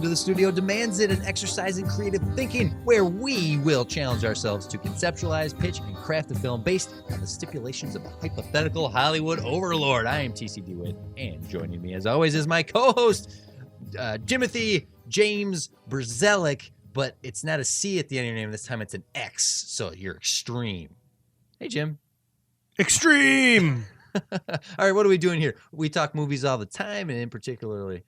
to the Studio Demands It, an exercise in creative thinking where we will challenge ourselves to conceptualize, pitch, and craft a film based on the stipulations of a hypothetical Hollywood overlord. I am TCD Witt, and joining me as always is my co-host, Timothy James Bruzelic, but it's not a C at the end of your name. This time it's an X, so you're extreme. Hey, Jim. Extreme! All right, what are we doing here? We talk movies all the time, and in particular,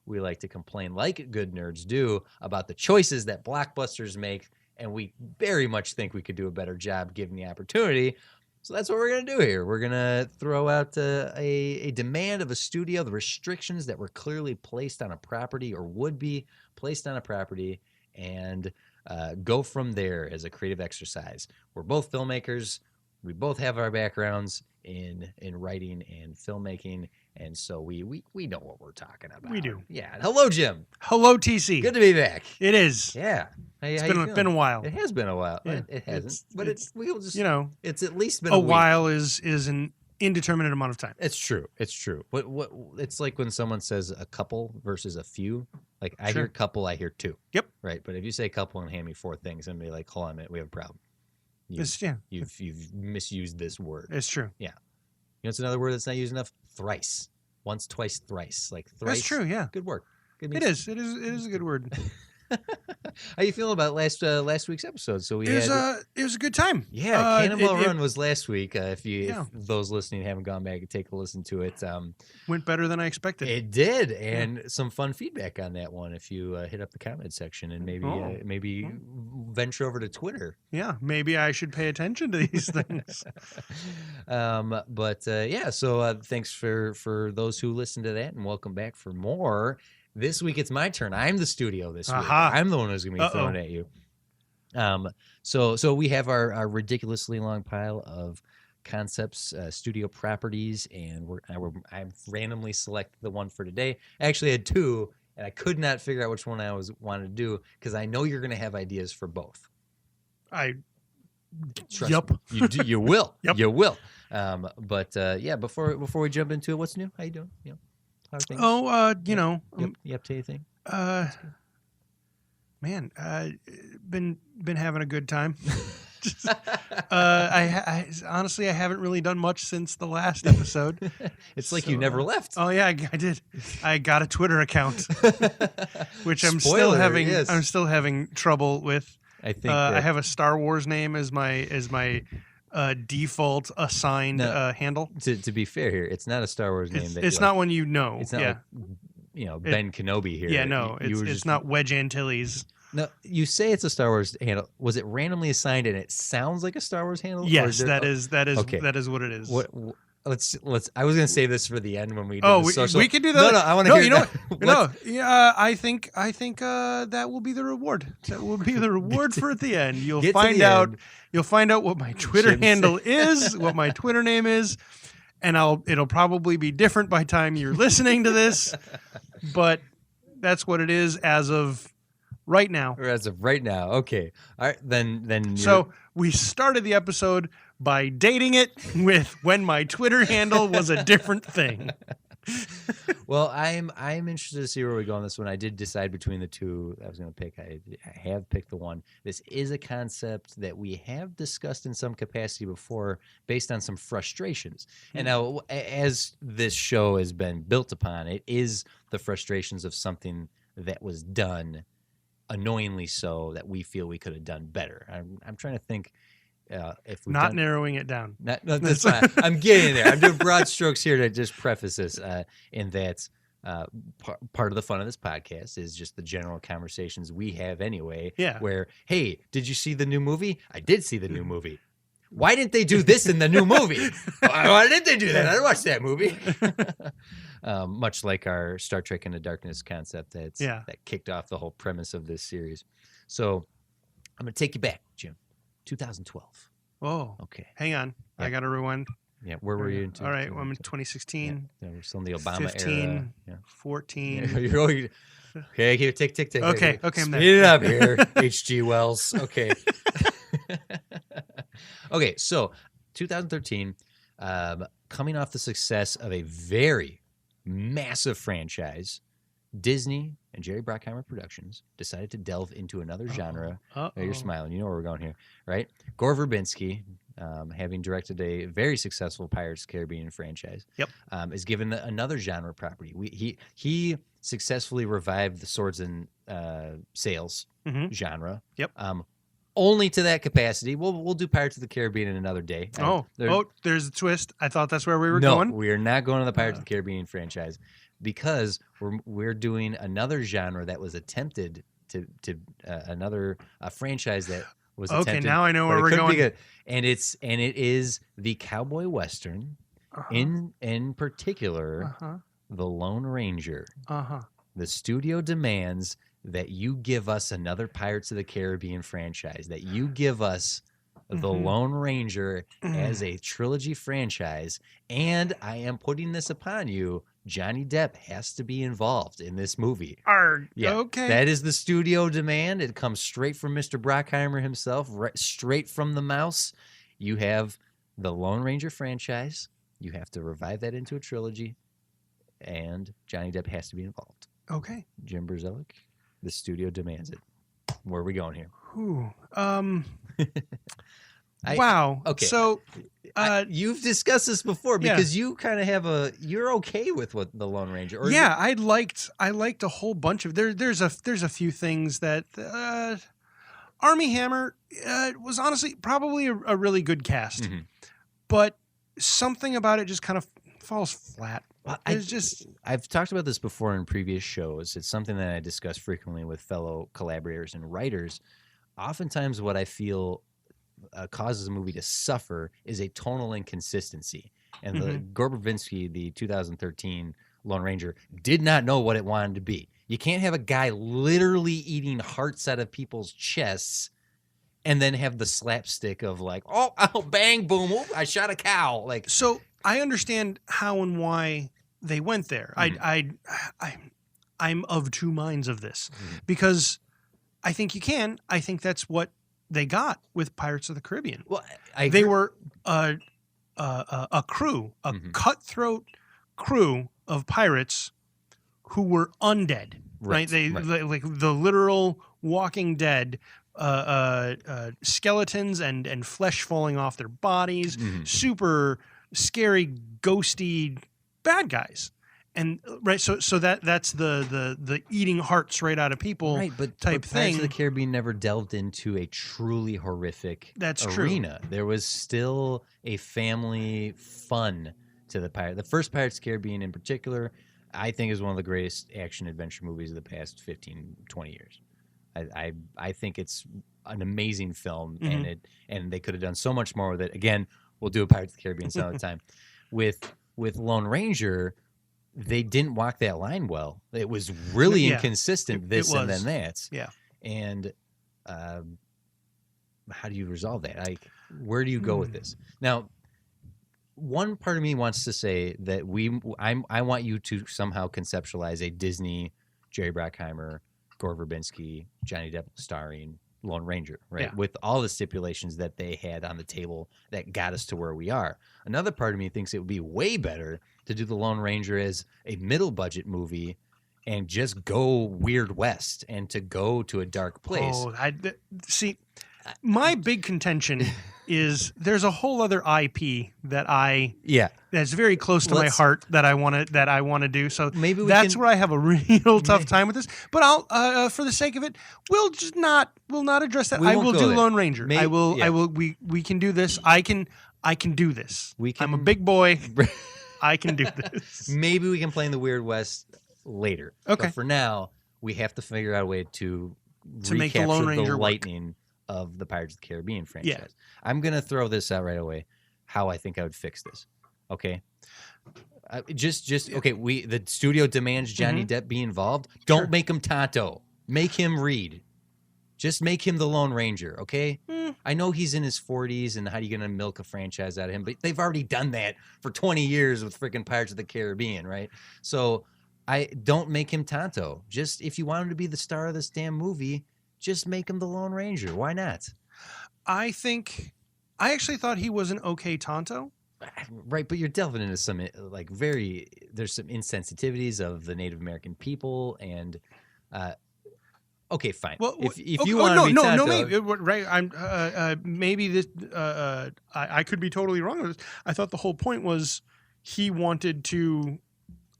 we like to complain, like good nerds do, about the choices that blockbusters make, and we very much think we could do a better job given the opportunity. So that's what we're going to do here. We're going to throw out a demand of a studio, the restrictions that were clearly placed on a property or would be placed on a property, and go from there as a creative exercise. We're both filmmakers. We both have our backgrounds in writing and filmmaking, and so we know what we're talking about. We do. Yeah. Hello, Jim. Hello, TC. Good to be back. It is. Yeah. It's been a while. It has been a while. Yeah. It hasn't, but we'll just it's at least been a a week. while is an indeterminate amount of time. It's true. It's true. What it's like when someone says a couple versus a few. Like I hear couple, I hear two. Yep. Right. But if you say couple and hand me four things and be like, hold on a minute, we have a problem. You've misused this word. It's true. Yeah. You know, it's another word that's not used enough. Thrice. Once, twice, thrice. Like thrice. That's true. Yeah. Good work. Good It is a good word. How you feeling about last week's episode? So it was a good time. Yeah, Cannonball Run was last week. If those listening haven't gone back and take a listen to it, went better than I expected. It did, and some fun feedback on that one. If you hit up the comment section and maybe venture over to Twitter. Yeah, maybe I should pay attention to these things. So thanks for those who listened to that, and welcome back for more. This week it's my turn. I'm the studio this week. I'm the one who's going to be throwing at you. So we have our ridiculously long pile of concepts, studio properties, and I've randomly selected the one for today. I actually had two, and I could not figure out which one I wanted to do because I know you're going to have ideas for both. Trust me. You will. Yep. You will. Before we jump into it, what's new? How you doing? How are things? You up to anything? Man, been having a good time. I honestly, I haven't really done much since the last episode. It's like you never left. Oh yeah, I did. I got a Twitter account, which I'm still having trouble with. I think I have a Star Wars name as my default assigned handle. To be fair here, it's not a Star Wars name. It's not one you know. It's not like, Ben Kenobi here. Yeah, no, it's not Wedge Antilles. No, you say it's a Star Wars handle. Was it randomly assigned and it sounds like a Star Wars handle? Yes, that is okay. That is what it is. Let's. I was gonna save this for the end when we. We can do that. No, I want to hear. You know what? I think that will be the reward. That will be the reward for at the end. You'll find out. You'll find out what my Twitter handle is, what my Twitter name is, and it'll probably be different by the time you're listening to this, but that's what it is as of right now. Or as of right now, okay. All right, then. So we started the episode by dating it with when my Twitter handle was a different thing. Well, I'm interested to see where we go on this one. I did decide between the two I was going to pick. I have picked the one. This is a concept that we have discussed in some capacity before based on some frustrations. And now, as this show has been built upon, it is the frustrations of something that was done annoyingly so that we feel we could have done better. I'm trying to think if we've narrowing it down. That's fine. I'm getting there. I'm doing broad strokes here to just preface this. In that part of the fun of this podcast is just the general conversations we have anyway. Yeah. Where, hey, did you see the new movie? I did see the new movie. Why didn't they do this in the new movie? Why didn't they do that? I didn't watch that movie. Much like our Star Trek Into Darkness concept that kicked off the whole premise of this series. So I'm going to take you back, Jim. 2012. Oh. Okay. Hang on. Yeah. I got to rewind. Yeah. Where were you? All right. Well, I'm in 2016. Yeah. We're still in the Obama 15, era. 14. Yeah. Okay. Here, tick. Okay. Speed it up here, H.G. Wells. Okay. Okay. So 2013, coming off the success of a very massive franchise, Disney and Jerry Bruckheimer Productions decided to delve into another genre. Oh, you're smiling. You know where we're going here, right? Gore Verbinski, having directed a very successful Pirates of the Caribbean franchise, is given another genre property. He successfully revived the swords and sails genre. Only to that capacity. We'll do Pirates of the Caribbean in another day. There's a twist. I thought that's where we were going. No, we are not going to the Pirates of the Caribbean franchise because we're doing another genre that was attempted to another franchise that was attempted. Okay, now I know where we're going. And it is the cowboy western, in particular, the Lone Ranger. The studio demands that you give us another Pirates of the Caribbean franchise, that you give us the Lone Ranger as a trilogy franchise, and I am putting this upon you, Johnny Depp has to be involved in this movie. Okay. That is the studio demand. It comes straight from Mr. Bruckheimer himself, straight from the mouse. You have the Lone Ranger franchise. You have to revive that into a trilogy, and Johnny Depp has to be involved. Okay. Jim Bruzelic, the studio demands it. Where are we going here? Wow. Okay. So you've discussed this before because you kind of have you're okay with what the Lone Ranger. I liked a whole bunch of there's a few things that Armie Hammer was honestly probably a really good cast, but something about it just kind of falls flat. Well, I've talked about this before in previous shows. It's something that I discuss frequently with fellow collaborators and writers. Oftentimes what I feel causes a movie to suffer is a tonal inconsistency. And the Gore Verbinski, the 2013 Lone Ranger, did not know what it wanted to be. You can't have a guy literally eating hearts out of people's chests and then have the slapstick of like, oh bang, boom, I shot a cow. Like, so I understand how and why they went there. I'm of two minds of this because I think you can. I think that's what they got with Pirates of the Caribbean. Well, they were a crew, a cutthroat crew of pirates who were undead. Right? They like the literal Walking Dead. Skeletons and flesh falling off their bodies, super scary, ghosty bad guys, and so that's the eating hearts right out of people type thing. Pirates of the Caribbean never delved into a truly horrific arena. There was still a family fun to the pirate. The first Pirates of the Caribbean, in particular, I think is one of the greatest action adventure movies of the past 15, 20 years. I think it's an amazing film, and they could have done so much more with it. Again, we'll do a Pirates of the Caribbean some other time. With Lone Ranger, they didn't walk that line well. It was really inconsistent. And then that. Yeah. And how do you resolve that? Like, where do you go with this? Now, one part of me wants to say that I want you to somehow conceptualize a Disney, Jerry Bruckheimer, Gore Verbinski, Johnny Depp starring Lone Ranger, right? Yeah. With all the stipulations that they had on the table that got us to where we are. Another part of me thinks it would be way better to do the Lone Ranger as a middle budget movie and just go Weird West and to go to a dark place. Oh, see, my big contention is there's a whole other IP that's very close to my heart that I want to do. So maybe that's where I have a real tough time with this. But I'll for the sake of it, we'll not address that. I will do Lone Ranger. Maybe, I will. We can do this. I can do this. I'm a big boy. I can do this. Maybe we can play in the Weird West later. Okay. But for now, we have to figure out a way to make the Lone Ranger the lightning of the Pirates of the Caribbean franchise. Yeah. I'm going to throw this out right away, how I think I would fix this. Okay? Okay, the studio demands Johnny Depp be involved. Don't make him Tonto. Make him Reed. Just make him the Lone Ranger, okay? I know he's in his 40s, and how are you going to milk a franchise out of him? But they've already done that for 20 years with freaking Pirates of the Caribbean, right? So I don't make him Tonto. Just if you want him to be the star of this damn movie, just make him the Lone Ranger. Why not? I actually thought he was an okay Tonto. Right, but you're delving into some there's some insensitivities of the Native American people, and Okay, fine. Well, if okay, you want to be Tonto, maybe right. I'm maybe this. I could be totally wrong with this. I thought the whole point was he wanted to,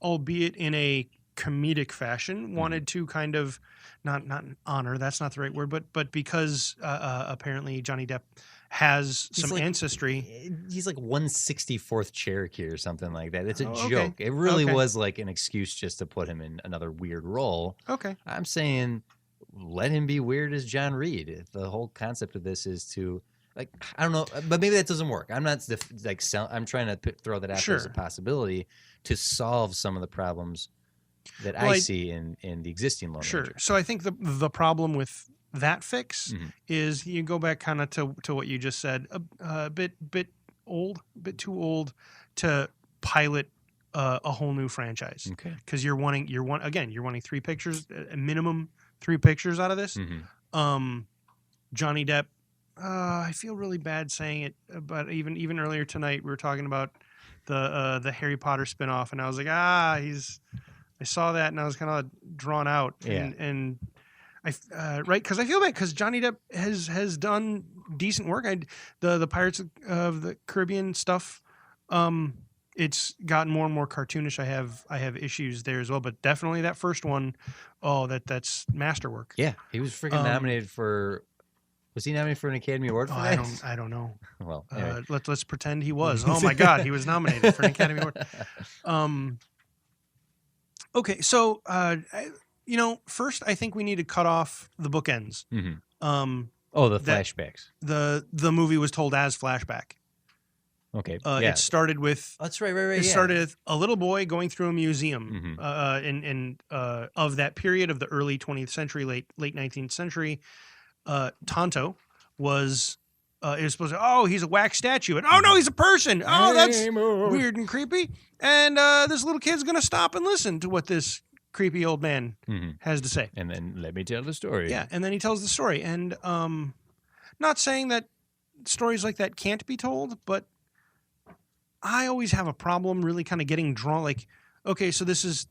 albeit in a comedic fashion, wanted to kind of not honor. That's not the right word, but because apparently Johnny Depp has he's some like, ancestry. He's like 164th Cherokee or something like that. It's a Oh, joke. okay. It really Okay. was like an excuse just to put him in another weird role. Okay. I'm saying let him be weird as John Reed. The whole concept of this is to, like, I don't know, but maybe that doesn't work. I'm not like I'm trying to throw that out there as a possibility to solve some of the problems that Well, I see in the existing Lone Sure. Ranger. So I think the problem with that fix is you go back kind of to what you just said, a bit too old to pilot a whole new franchise. Okay. Because you're wanting 3 pictures, a minimum 3 pictures out of this. Johnny Depp, I feel really bad saying it, but even earlier tonight we were talking about the Harry Potter spinoff, and I was like, I saw that and I was kind of drawn out, and right, because I feel bad because Johnny Depp has done decent work. The Pirates of the Caribbean stuff, it's gotten more and more cartoonish. I have issues there as well, but definitely that first one, that's masterwork. Yeah, he was freaking nominated for. Was he nominated for an Academy Award for that? I don't know. Well, anyway. Let's pretend he was. Oh my God, he was nominated for an Academy Award. Okay, so first I think we need to cut off the bookends. The flashbacks. The movie was told as flashback. Okay. It started with. That's right. It started with a little boy going through a museum, of that period of the early 20th century, late 19th century. Tonto was. It was supposed to. Oh, he's a wax statue, and oh no, he's a person. Oh, that's weird and creepy. And this little kid's gonna stop and listen to what this creepy old man has to say. And then let me tell the story. Yeah, and then he tells the story. And not saying that stories like that can't be told, but I always have a problem really kind of getting drawn. Like, okay, so this is.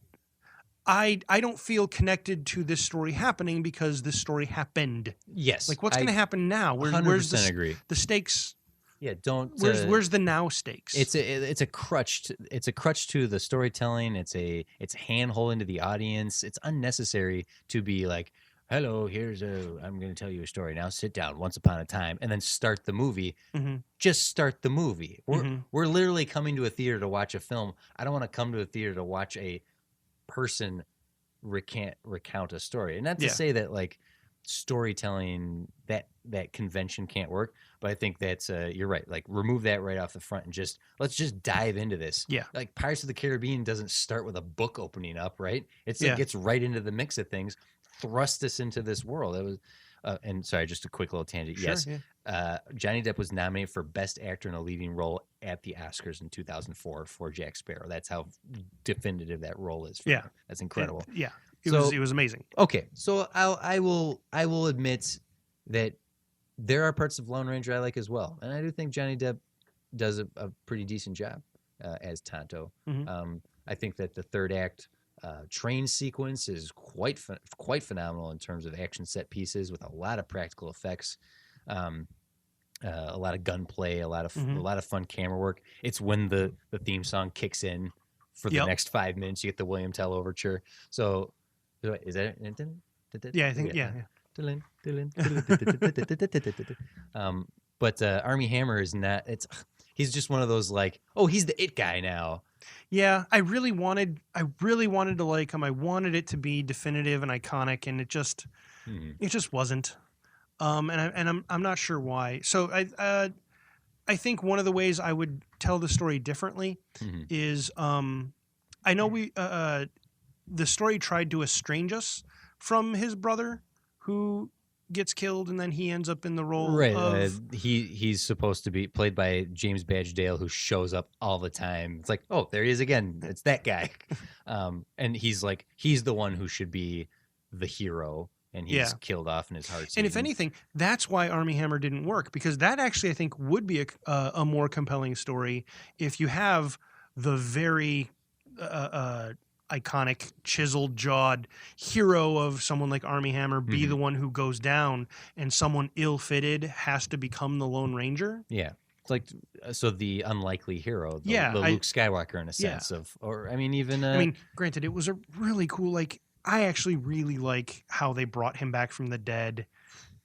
I don't feel connected to this story happening because this story happened. Yes. Like, what's going to happen now? Where's the stakes? Yeah, don't. Where's the now stakes? It's a crutch. It's a crutch to the storytelling. It's hand holding to the audience. It's unnecessary to be like, hello, I'm going to tell you a story. Now sit down. Once upon a time, and then start the movie. Just start the movie. We're literally coming to a theater to watch a film. I don't want to come to a theater to watch a person recount a story. And not to say that like storytelling that convention can't work, but I think that's you're right. Like remove that right off the front and let's just dive into this. Yeah. Like Pirates of the Caribbean doesn't start with a book opening up, right? It gets right into the mix of things, thrust us into this world. It was and sorry, just a quick little tangent. Sure, yes. Johnny Depp was nominated for Best Actor in a Leading Role at the Oscars in 2004 for Jack Sparrow. That's how definitive that role is. For him. That's incredible. It was amazing. Okay, so I will admit that there are parts of Lone Ranger I like as well, and I do think Johnny Depp does a pretty decent job as Tonto. I think that the third act train sequence is quite phenomenal in terms of action set pieces with a lot of practical effects. A lot of gunplay, a lot of fun camera work. It's when the theme song kicks in for the next 5 minutes. You get the William Tell overture. So, is that it? Yeah, I think yeah. But Armie Hammer is not. He's just one of those like, oh, he's the it guy now. Yeah, I really wanted to like him. I wanted it to be definitive and iconic, and it just wasn't. And I'm not sure why. So I think one of the ways I would tell the story differently is I know the story tried to estrange us from his brother who gets killed, and then he ends up in the role of he's supposed to be played by James Badge Dale, who shows up all the time. It's like, oh, there he is again. It's that guy. And he's the one who should be the hero, and he's killed off in his heart. And if anything, that's why Armie Hammer didn't work, because that actually I think would be a more compelling story if you have the very iconic chiseled jawed hero of someone like Armie Hammer be Mm-hmm. the one who goes down, and someone ill-fitted has to become the Lone Ranger. Yeah. It's like, so the unlikely hero, the Yeah, Luke Skywalker in a sense yeah. of, or I mean, even I mean, granted, it was a really cool, like, I actually really like how they brought him back from the dead,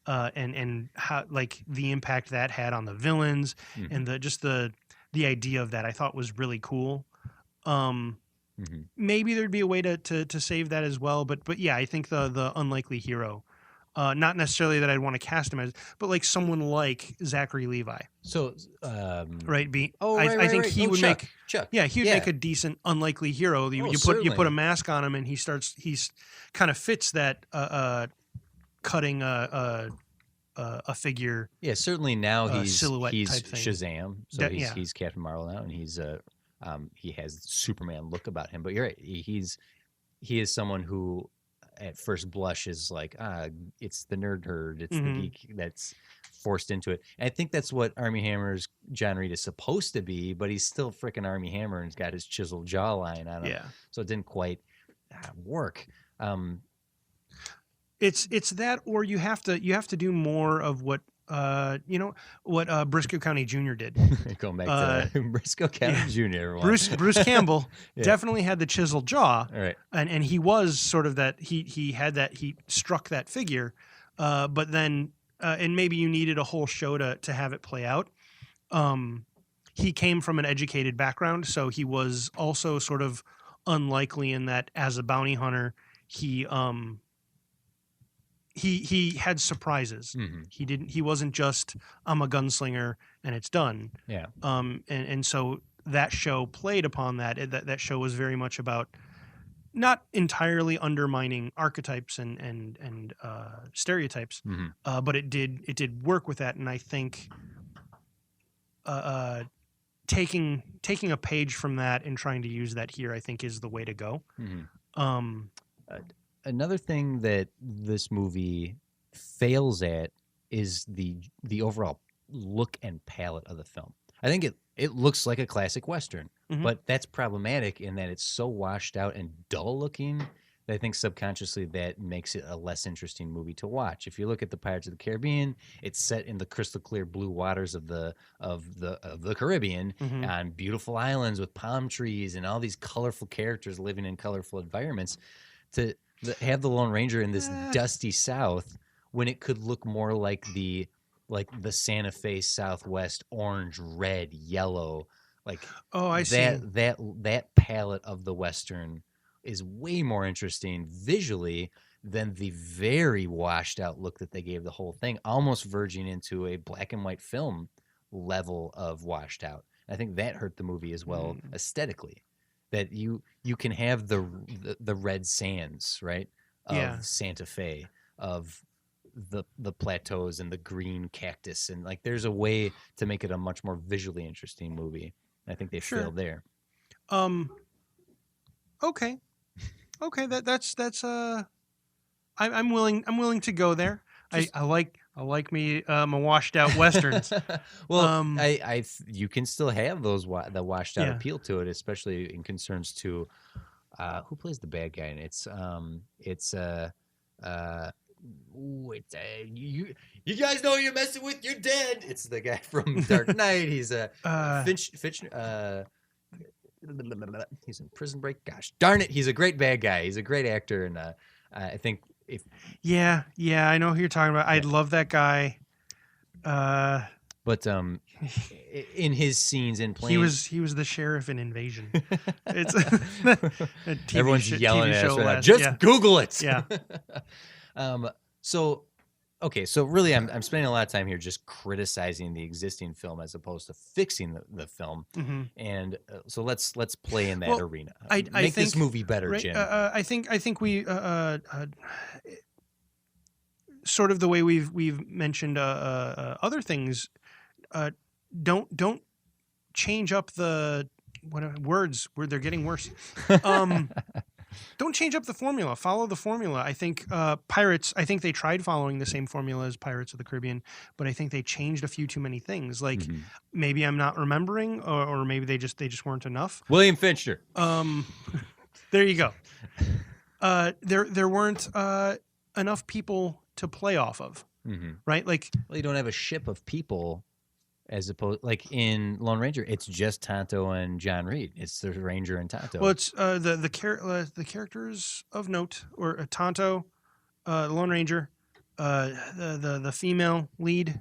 and how, like, the impact that had on the villains, mm-hmm. and the idea of that I thought was really cool. Mm-hmm. Maybe there'd be a way to save that as well, but yeah, I think the unlikely hero, not necessarily that I'd want to cast him as, but like someone like Zachary Levi, So, right? right, I think right. he would Chuck, make, Chuck. yeah, he would make a decent unlikely hero. You put a certainly. mask on him, and he's kind of fits that cutting a figure. Yeah, certainly now he's silhouette type thing. Shazam, so he's Captain Marvel now, and he's he has Superman look about him. But you're right, he is someone who at first blush is like, it's the nerd, it's the geek that's forced into it. And I think that's what Armie Hammer's John Reed is supposed to be, but he's still freaking Armie Hammer and he's got his chiseled jawline on him. Yeah. So it didn't quite work. It's that, or you have to do more of what what Briscoe County Jr. did. Going back to Briscoe County Jr. Everyone. Bruce Campbell definitely had the chiseled jaw, right. and he was sort of that. He had that. He struck that figure, but then and maybe you needed a whole show to have it play out. He came from an educated background, so he was also sort of unlikely in that as a bounty hunter, he had surprises. Mm-hmm. He wasn't just, I'm a gunslinger and it's done. Yeah. And so that show played upon that. That show was very much about not entirely undermining archetypes and stereotypes, but it did work with that. And I think taking a page from that and trying to use that here, I think, is the way to go. Mm-hmm. Another thing that this movie fails at is the overall look and palette of the film. I think it looks like a classic Western, but that's problematic in that it's so washed out and dull looking that I think subconsciously that makes it a less interesting movie to watch. If you look at the Pirates of the Caribbean, it's set in the crystal clear blue waters of the Caribbean on beautiful islands with palm trees and all these colorful characters living in colorful environments. To have the Lone Ranger in this dusty South when it could look more like the Santa Fe Southwest orange, red, yellow, like I see that palette of the Western is way more interesting visually than the very washed out look that they gave the whole thing, almost verging into a black and white film level of washed out. I think that hurt the movie as well aesthetically. That you can have the red sands, right, of Santa Fe, of the plateaus and the green cactus, and like there's a way to make it a much more visually interesting movie. I think they failed there. Okay, that's I'm willing to go there. I like me my washed out westerns. Well, you can still have those the washed out appeal to it, especially in concerns to who plays the bad guy, and you guys know you're messing with, you're dead. It's the guy from Dark Knight. He's Finch. He's in Prison Break. Gosh darn it, he's a great bad guy. He's a great actor, and I think. Yeah, I know who you're talking about. I love that guy. But in his scenes in playing, he was the sheriff in Invasion. It's everyone's yelling at us right now. Just Google it. Yeah. So really, I'm spending a lot of time here just criticizing the existing film as opposed to fixing the film. And so let's play in that arena. I Make think this movie better, right, Jim. I think we sort of the way we've mentioned other things. Don't change up the words where they're getting worse. Don't change up the formula. Follow the formula. I think Pirates. I think they tried following the same formula as Pirates of the Caribbean, but I think they changed a few too many things. Like maybe I'm not remembering, or maybe they just weren't enough. William Fincher. There you go. There weren't enough people to play off of, right? Like, well, you don't have a ship of people. As opposed, like in Lone Ranger, it's just Tonto and John Reed. It's the Ranger and Tonto. Well, it's the characters of note, or Tonto, Lone Ranger, the female lead.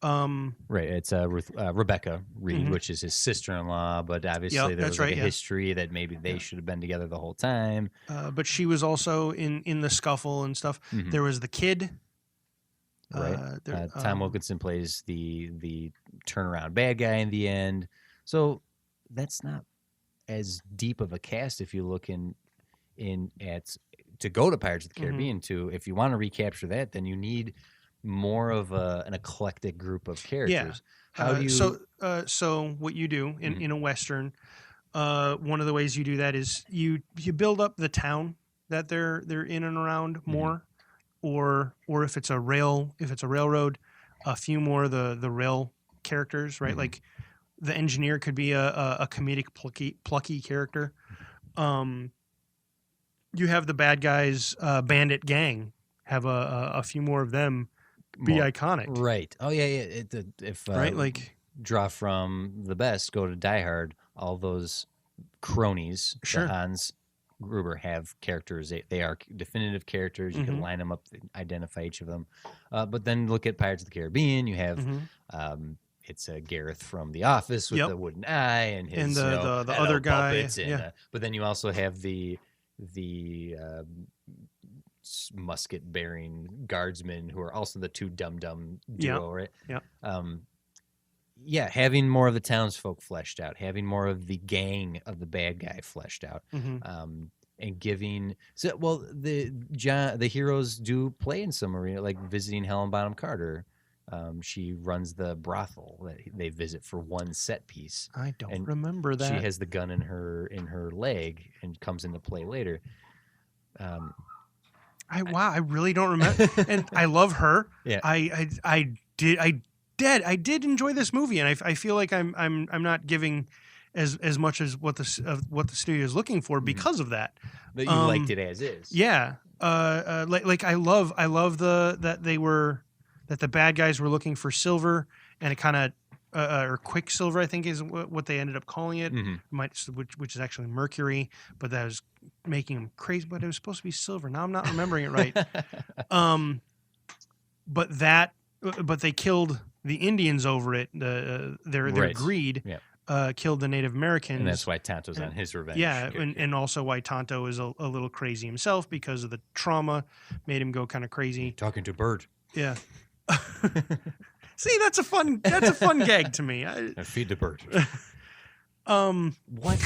Right, it's Rebecca Reed, which is his sister-in-law, but obviously there was a history that maybe they should have been together the whole time. But she was also in the scuffle and stuff. There was the kid. Right. Tom Wilkinson plays the turnaround bad guy in the end. So that's not as deep of a cast if you look in at to go to Pirates of the Caribbean to. If you want to recapture that, then you need more of an eclectic group of characters. Yeah. How do you? So what you do in a Western, one of the ways you do that is you build up the town that they're in and around more. Or if it's a railroad, a few more of the rail characters, right? Like the engineer could be a comedic plucky character. You have the bad guys, bandit gang, have a few more of them be iconic, right? Oh yeah. If right, like draw from the best, go to Die Hard. All those cronies, sure. Hans Gruber have characters. They are definitive characters. You can line them up, identify each of them. But then look at Pirates of the Caribbean. You have it's Gareth from The Office with the wooden eye and his the other guy. And, but then you also have the musket bearing guardsmen who are also the two dum duo, right? Yeah, having more of the townsfolk fleshed out, having more of the gang of the bad guy fleshed out, and giving the heroes do play in some arena, like visiting Helen Bonham Carter. She runs the brothel that they visit for one set piece. I don't remember that. She has the gun in her leg and comes into play later. I really don't remember, and I love her. Yeah, I did enjoy this movie, and I feel like I'm not giving as much as what the studio is looking for because of that. That you liked it as is. Yeah. Like I love that the bad guys were looking for silver, and it kind of or quicksilver, I think is what they ended up calling it. Which is actually mercury, but that was making them crazy. But it was supposed to be silver. Now I'm not remembering it right. But they killed the Indians over it. Their greed killed the Native Americans, and that's why Tonto's on his revenge. Yeah, and also why Tonto is a little crazy himself because of the trauma made him go kind of crazy. Talking to a bird. Yeah. See, that's a fun gag to me. I feed the bird. What?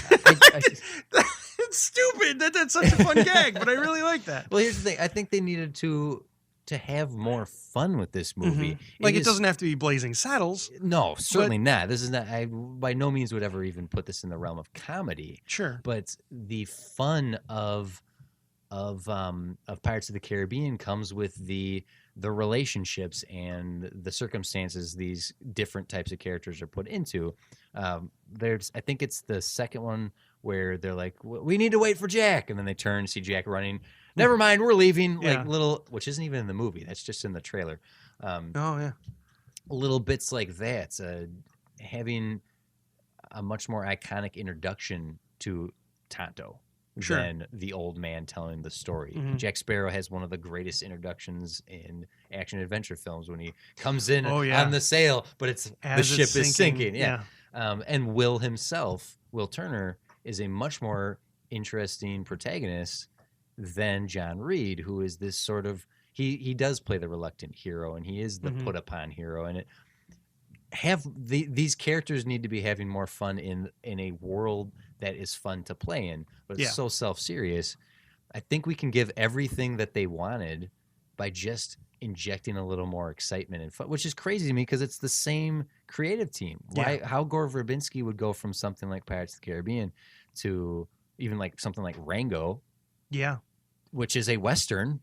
It's stupid. That's such a fun gag, but I really like that. Well, here's the thing. I think they needed to have more fun with this movie. Like it doesn't have to be Blazing Saddles. No, certainly not. This is not. I by no means would ever even put this in the realm of comedy. Sure, but the fun of Pirates of the Caribbean comes with the relationships and the circumstances these different types of characters are put into. I think it's the second one where they're like, we need to wait for Jack, and then they turn and see Jack running. Never mind, we're leaving. Like little, which isn't even in the movie. That's just in the trailer. Little bits like that. Having a much more iconic introduction to Tonto than the old man telling the story. Jack Sparrow has one of the greatest introductions in action adventure films when he comes in on the sail, but the ship is sinking. And Will himself, Will Turner, is a much more interesting protagonist than John Reed, who is this sort of he does play the reluctant hero, and he is the put upon hero, and these characters need to be having more fun in a world that is fun to play in, but it's so self-serious. I think we can give everything that they wanted by just injecting a little more excitement and fun, which is crazy to me because it's the same creative team. How Gore Verbinski would go from something like Pirates of the Caribbean to even like something like Rango, which is a Western,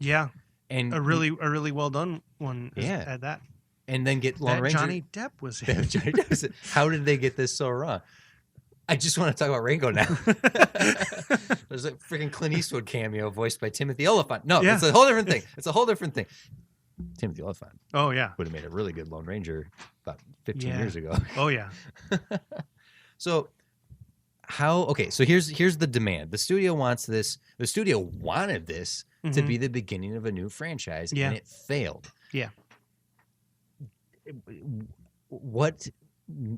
and a really well done one, at that. And then get Lone Ranger. Johnny Depp was Johnny Depp. How did they get this so wrong? I just want to talk about Rango now. There's a freaking Clint Eastwood cameo voiced by Timothy Olyphant. No, it's a whole different thing. It's a whole different thing. Timothy Olyphant. Oh, yeah. Would have made a really good Lone Ranger about 15 years ago. Oh, yeah. So so here's the demand. The studio wants this. The studio wanted this to be the beginning of a new franchise, and it failed. Yeah. What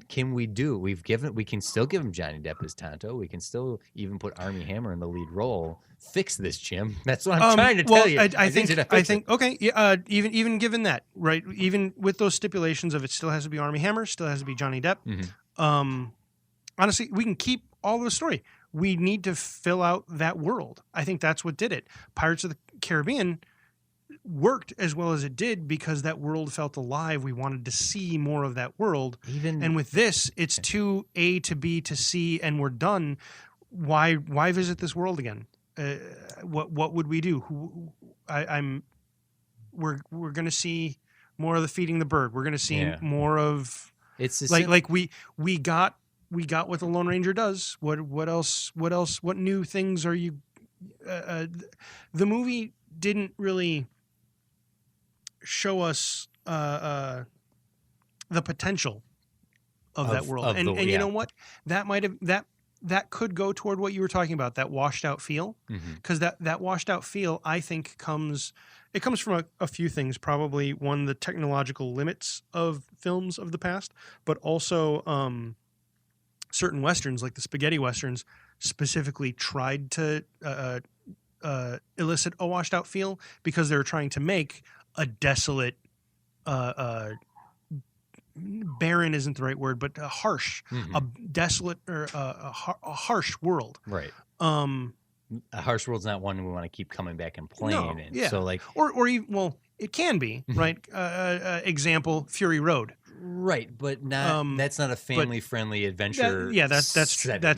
can we do? We can still give him Johnny Depp as Tonto. We can still even put Armie Hammer in the lead role. Fix this, Jim. That's what I'm trying to tell you. I think okay. Yeah. Even given that, right? Even with those stipulations of it still has to be Armie Hammer, still has to be Johnny Depp. Honestly, we can keep all the story. We need to fill out that world. I think that's what did it. Pirates of the Caribbean worked as well as it did because that world felt alive. We wanted to see more of that world. And with this, it's to A to B to C, and we're done. Why visit this world again? What would we do? We're going to see more of the feeding the bird. We're going to see more of we got what the Lone Ranger does. What else? What new things are you? The movie didn't really show us the potential of that world, and you know what? That might have that could go toward what you were talking about, that washed out feel, because that washed out feel, I think, comes from a few things. Probably one, the technological limits of films of the past, but also certain westerns, like the spaghetti westerns, specifically tried to elicit a washed out feel because they were trying to make a desolate, barren isn't the right word, but harsh, a desolate or a harsh world. Right. A harsh world's not one we want to keep coming back and playing in. Yeah. So like, or even, well, it can be, right? Example, Fury Road. Right, but not. That's not a family-friendly adventure. That's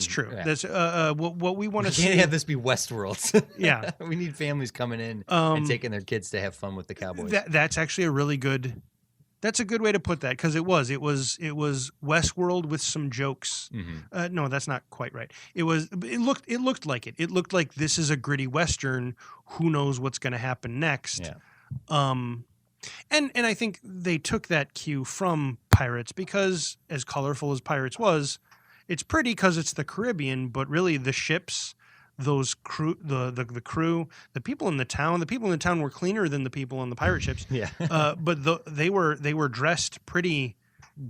true. Yeah. That's what we want to see. Can't have this be Westworld. Yeah, we need families coming in and taking their kids to have fun with the cowboys. That's actually a really good. That's a good way to put that, because it was Westworld with some jokes. No, that's not quite right. It looked like it. It looked like this is a gritty Western. Who knows what's going to happen next? Yeah. And I think they took that cue from Pirates, because as colorful as Pirates was, it's pretty because it's the Caribbean, but really the ships, those crew, the crew, the people in the town were cleaner than the people on the pirate ships. Yeah. But they were dressed pretty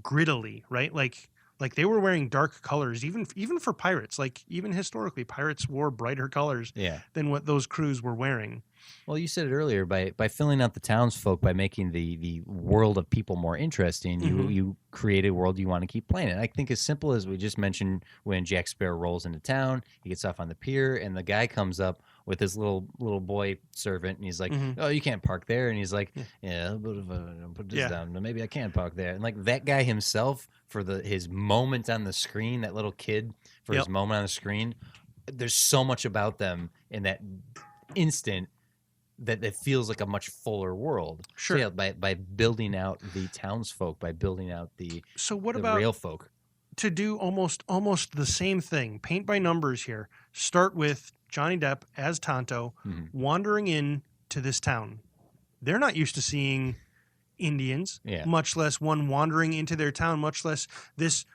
grittily, right? Like they were wearing dark colors, even for pirates. Like even historically, pirates wore brighter colors than what those crews were wearing. Well, you said it earlier, by filling out the townsfolk, by making the world of people more interesting, you create a world you want to keep playing. And I think as simple as we just mentioned, when Jack Sparrow rolls into town, he gets off on the pier, and the guy comes up with his little boy servant, and he's like, "Oh, you can't park there." And he's like, "Yeah, but if I put this down, maybe I can park there." And like that guy himself, for his moment on the screen, that little kid for his moment on the screen, there's so much about them in that instant that it feels like a much fuller world. Sure. So yeah, by building out the townsfolk, by building out the rail folk. To do almost the same thing, paint by numbers here. Start with Johnny Depp as Tonto wandering into this town. They're not used to seeing Indians, much less one wandering into their town, much less this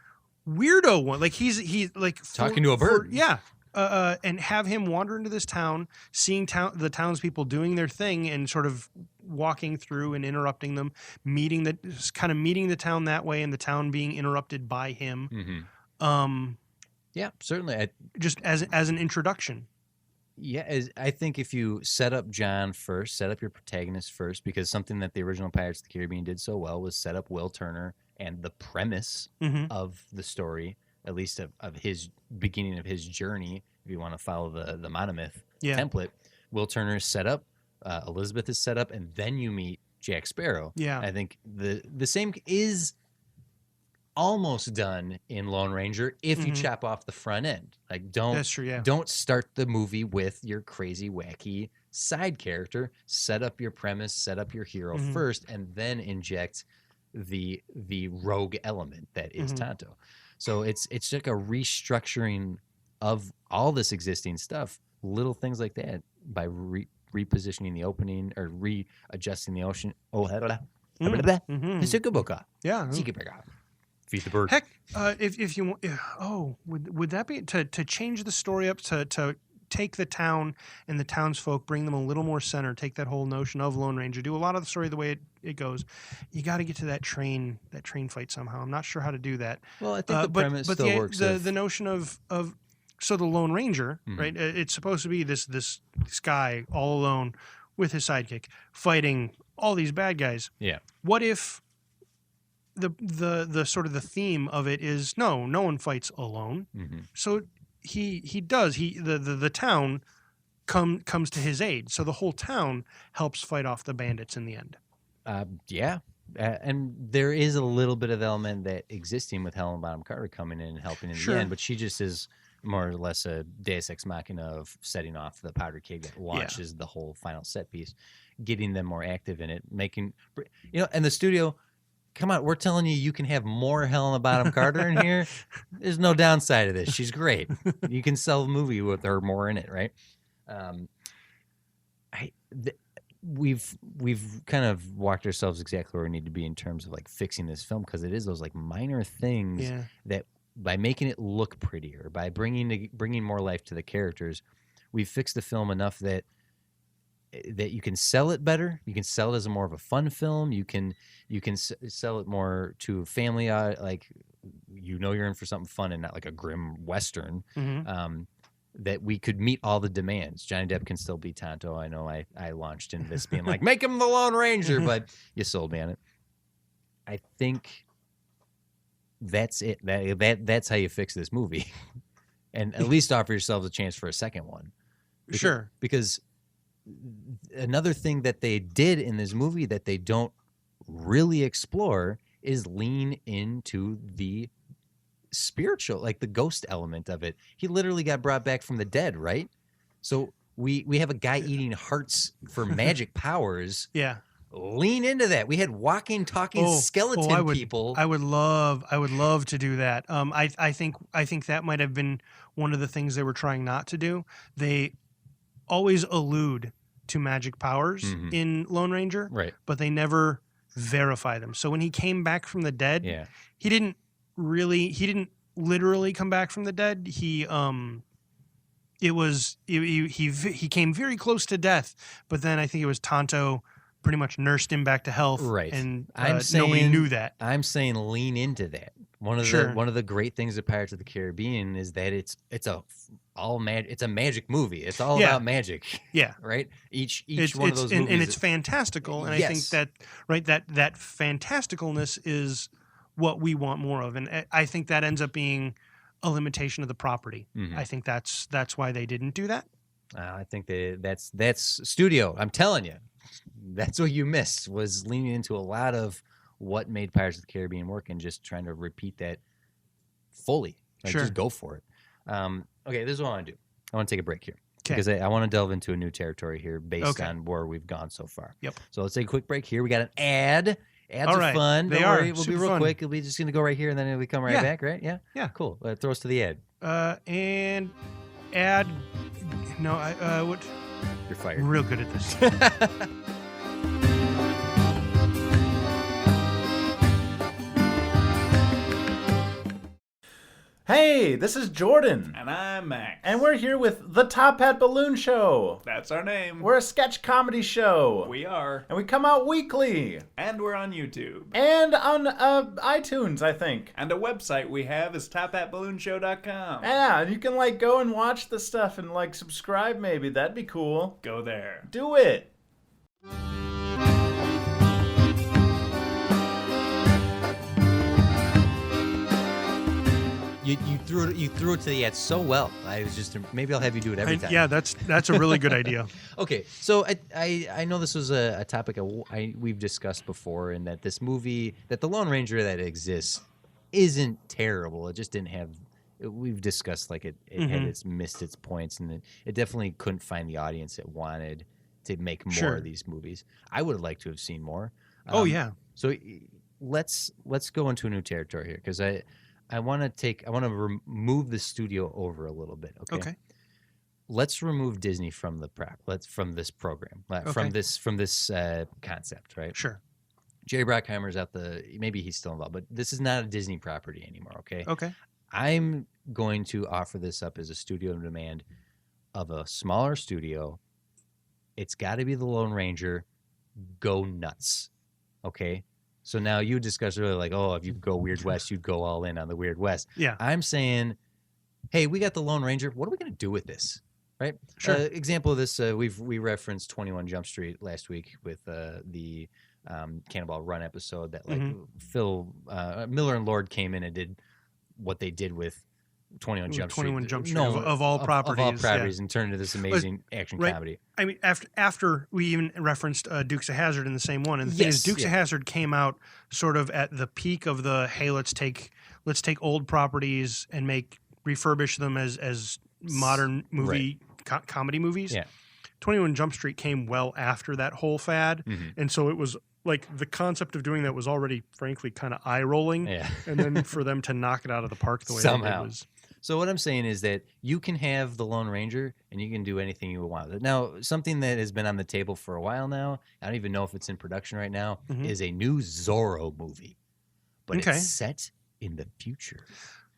weirdo one. Like he's like talking to a bird. And have him wander into this town, seeing the townspeople doing their thing and sort of walking through and interrupting them, meeting the town that way, and the town being interrupted by him. Yeah, certainly. Just as an introduction. Yeah, I think if you set up John first, set up your protagonist first, because something that the original Pirates of the Caribbean did so well was set up Will Turner and the premise of the story, at least of his beginning of his journey, if you want to follow the monomyth template. Will Turner is set up, Elizabeth is set up, and then you meet Jack Sparrow. Yeah. I think the same is almost done in Lone Ranger if you chop off the front end. Like That's true, yeah. Don't start the movie with your crazy, wacky side character. Set up your premise, set up your hero first, and then inject the rogue element that is Tonto. So it's like a restructuring of all this existing stuff, little things like that, by repositioning the opening or readjusting the ocean. Yeah. Feed the bird. Heck, if you want, would that be to change the story up to take the town and the townsfolk, bring them a little more center, take that whole notion of Lone Ranger, do a lot of the story the way it goes. You got to get to that train fight somehow. I'm not sure how to do that. Well, I think the premise still works. The notion of so the Lone Ranger, right? It's supposed to be this guy all alone with his sidekick fighting all these bad guys. Yeah. What if the sort of the theme of it is no one fights alone. So the town comes to his aid. So the whole town helps fight off the bandits in the end. Yeah. And there is a little bit of element that existing with Helen Bonham Carter coming in and helping in the end, but she just is more or less a deus ex machina of setting off the powder keg that launches the whole final set piece, getting them more active in it, making, and the studio, come on, we're telling you can have more Helena Bonham Carter in here. There's no downside to this. She's great. You can sell a movie with her more in it, right? We've kind of walked ourselves exactly where we need to be in terms of like fixing this film, because it is those like minor things that by making it look prettier, by bringing more life to the characters, we've fixed the film enough that you can sell it better. You can sell it as more of a fun film. You can sell it more to a family, like you're in for something fun and not like a grim Western. That we could meet all the demands. Johnny Depp can still be Tonto. I know I launched into this being like, make him the Lone Ranger, but you sold me on it. I think that's it. That's how you fix this movie. And at least offer yourselves a chance for a second one. Because another thing that they did in this movie that they don't really explore is lean into the spiritual, like the ghost element of it. He literally got brought back from the dead, right? So we have a guy eating hearts for magic powers. Yeah. Lean into that. We had walking, talking skeleton people. I would love to do that. I think that might have been one of the things they were trying not to do. They always allude to magic powers in Lone Ranger, right? But they never verify them. So when he came back from the dead, he didn't literally come back from the dead. He came very close to death, but then I think it was Tonto pretty much nursed him back to health, right? And nobody knew that. I'm saying lean into that. One of the great things of Pirates of the Caribbean is that it's a magic movie. It's all about magic. Yeah. Right? Each one of those movies. And it's fantastical. And I think that fantasticalness is what we want more of. And I think that ends up being a limitation of the property. I think that's why they didn't do that. I think that's studio. I'm telling you. That's what you missed, was leaning into a lot of what made Pirates of the Caribbean work and just trying to repeat that fully. Just go for it. Okay, this is what I want to do. I want to take a break here. Because I want to delve into a new territory here based on where we've gone so far. Yep. So let's take a quick break here. We got an ad. Ads are fun. Don't worry. We'll be real quick. We'll be just going to go right here and then we come right back, right? Yeah? Yeah. Cool. Throw us to the ad. And ad. No, what? You're fired. Real good at this. Hey, this is Jordan. And I'm Max. And we're here with The Top Hat Balloon Show. That's our name. We're a sketch comedy show. We are. And we come out weekly. And we're on YouTube. And on iTunes, I think. And a website we have is tophatballoonshow.com. Yeah, and you can go and watch the stuff and subscribe maybe. That'd be cool. Go there. Do it. You threw it to the ad so well. I was just maybe I'll have you do it every time. Yeah, that's a really good idea. Okay, so I know this was a topic we've discussed before, and that this movie, that the Lone Ranger that exists, isn't terrible. It just didn't have. We've discussed it had missed its points, and it definitely couldn't find the audience it wanted to make more of these movies. I would have liked to have seen more. Oh yeah. So let's go into a new territory here, because I want to move the studio over a little bit. Okay. Let's remove Disney from from this program, from this concept, right? Sure. Jerry Bruckheimer's maybe he's still involved, but this is not a Disney property anymore. Okay. I'm going to offer this up as a studio on demand of a smaller studio. It's got to be the Lone Ranger. Go nuts. Okay. So now you discussed earlier, like, oh, if you go Weird West, you'd go all in on the Weird West. Yeah. I'm saying, hey, we got the Lone Ranger. What are we going to do with this? Right. Sure. Example of this, we referenced 21 Jump Street last week with the Cannonball Run episode that Phil Miller and Lord came in and did what they did with 21 Jump Street. 21 Jump Street of all properties, and turned into this amazing action comedy. I mean, after we even referenced Dukes of Hazzard in the same one, and the thing is, Dukes of Hazzard came out sort of at the peak of the hey, let's take old properties and refurbish them as modern movie comedy movies. Yeah. 21 Jump Street came well after that whole fad, and so it was like the concept of doing that was already, frankly, kind of eye-rolling. Yeah. And then for them to knock it out of the park the way Somehow. it was. So what I'm saying is that you can have the Lone Ranger and you can do anything you want. Now, something that has been on the table for a while now, I don't even know if it's in production right now, is a new Zorro movie. But it's set in the future.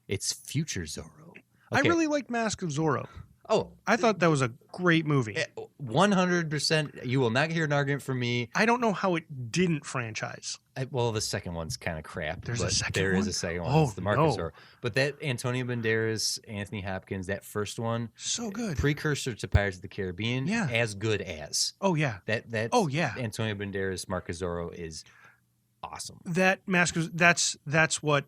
It's future Zorro. I really liked Mask of Zorro. Oh, I thought that was a great movie. 100%. You will not hear an argument from me. I don't know how it didn't franchise. Well, the second one's kind of crap. There is a second one? Oh, it's the Marcus Zorro. But that Antonio Banderas, Anthony Hopkins, that first one, so good. Precursor to Pirates of the Caribbean, Yeah. as good as. Oh yeah. Antonio Banderas, Marcus Zorro is awesome. That Mask of that's what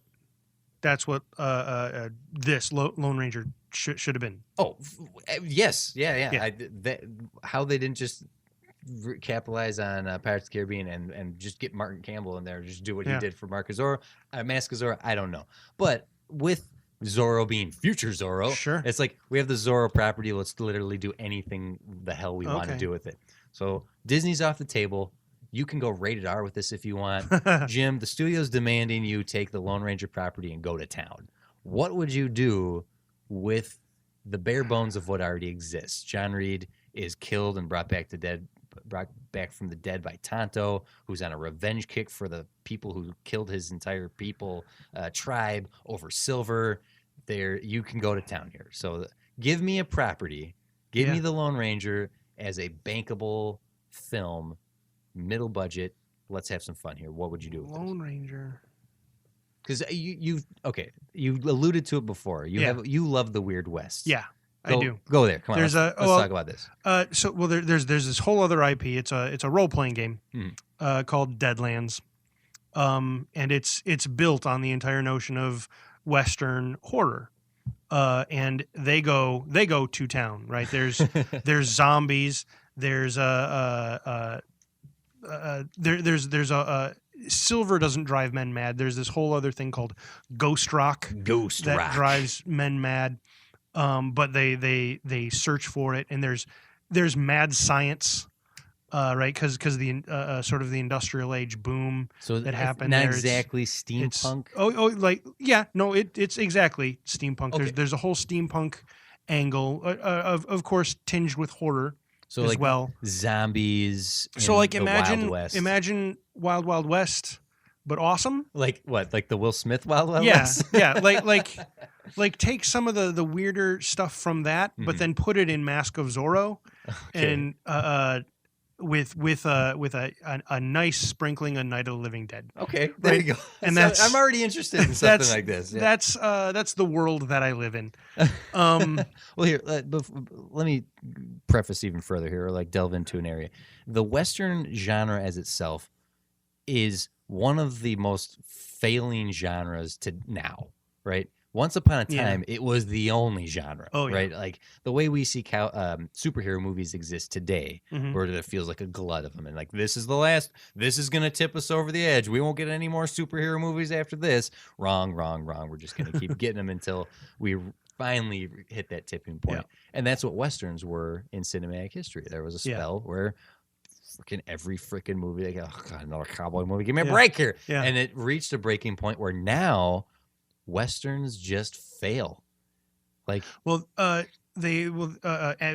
this Lone Ranger should have been. Oh, yes. Yeah. How they didn't just capitalize on Pirates of the Caribbean and just get Martin Campbell in there, just do what he did for Marcus Zorro, Mask of Zorro, I don't know. But with Zorro being future Zorro, sure, it's like we have the Zorro property. Let's literally do anything the hell we want to do with it. So Disney's off the table. You can go rated R with this if you want. Jim, the studio's demanding you take the Lone Ranger property and go to town. What would you do with the bare bones of what already exists? John Reed is killed and brought back from the dead by Tonto, who's on a revenge kick for the people who killed his entire tribe over silver. You can go to town here. So give me a property. Give me the Lone Ranger as a bankable film. Middle budget. Let's have some fun here. What would you do with Lone Ranger? Because you alluded to it before. You love the Weird West. Yeah, I do. Go there. Come on. Let's talk about this. There's this whole other IP. It's a role playing game called Deadlands, and it's built on the entire notion of Western horror. And they go to town, right? There's zombies. There's silver doesn't drive men mad. There's this whole other thing called Ghost Rock that drives men mad. But they search for it, and there's mad science, right? Because the sort of the industrial age boom that happened. Not exactly steampunk. It's exactly steampunk. Okay. There's a whole steampunk angle, of course, tinged with horror. So as like well, zombies. So like Wild West. imagine Wild Wild West, but awesome. Like what? Like the Will Smith Wild Wild yeah, West? Yeah. Like take some of the weirder stuff from that, but then put it in Mask of Zorro, and with a nice sprinkling of Night of the Living Dead. Okay, there you go. And I'm already interested in something like this. Yeah. That's the world that I live in. Well, here, let me preface even further here, or like delve into an area. The Western genre as itself is one of the most failing genres to now, right? Once upon a time, it was the only genre, right? Like the way we see superhero movies exist today, where it feels like a glut of them, and like this is the last. This is gonna tip us over the edge. We won't get any more superhero movies after this. Wrong. We're just gonna keep getting them until we finally hit that tipping point. And that's what Westerns were in cinematic history. There was a spell where every freaking movie, they go, oh God, another cowboy movie. Give me a break here. Yeah. And it reached a breaking point where now Westerns just fail. Like, well, they will,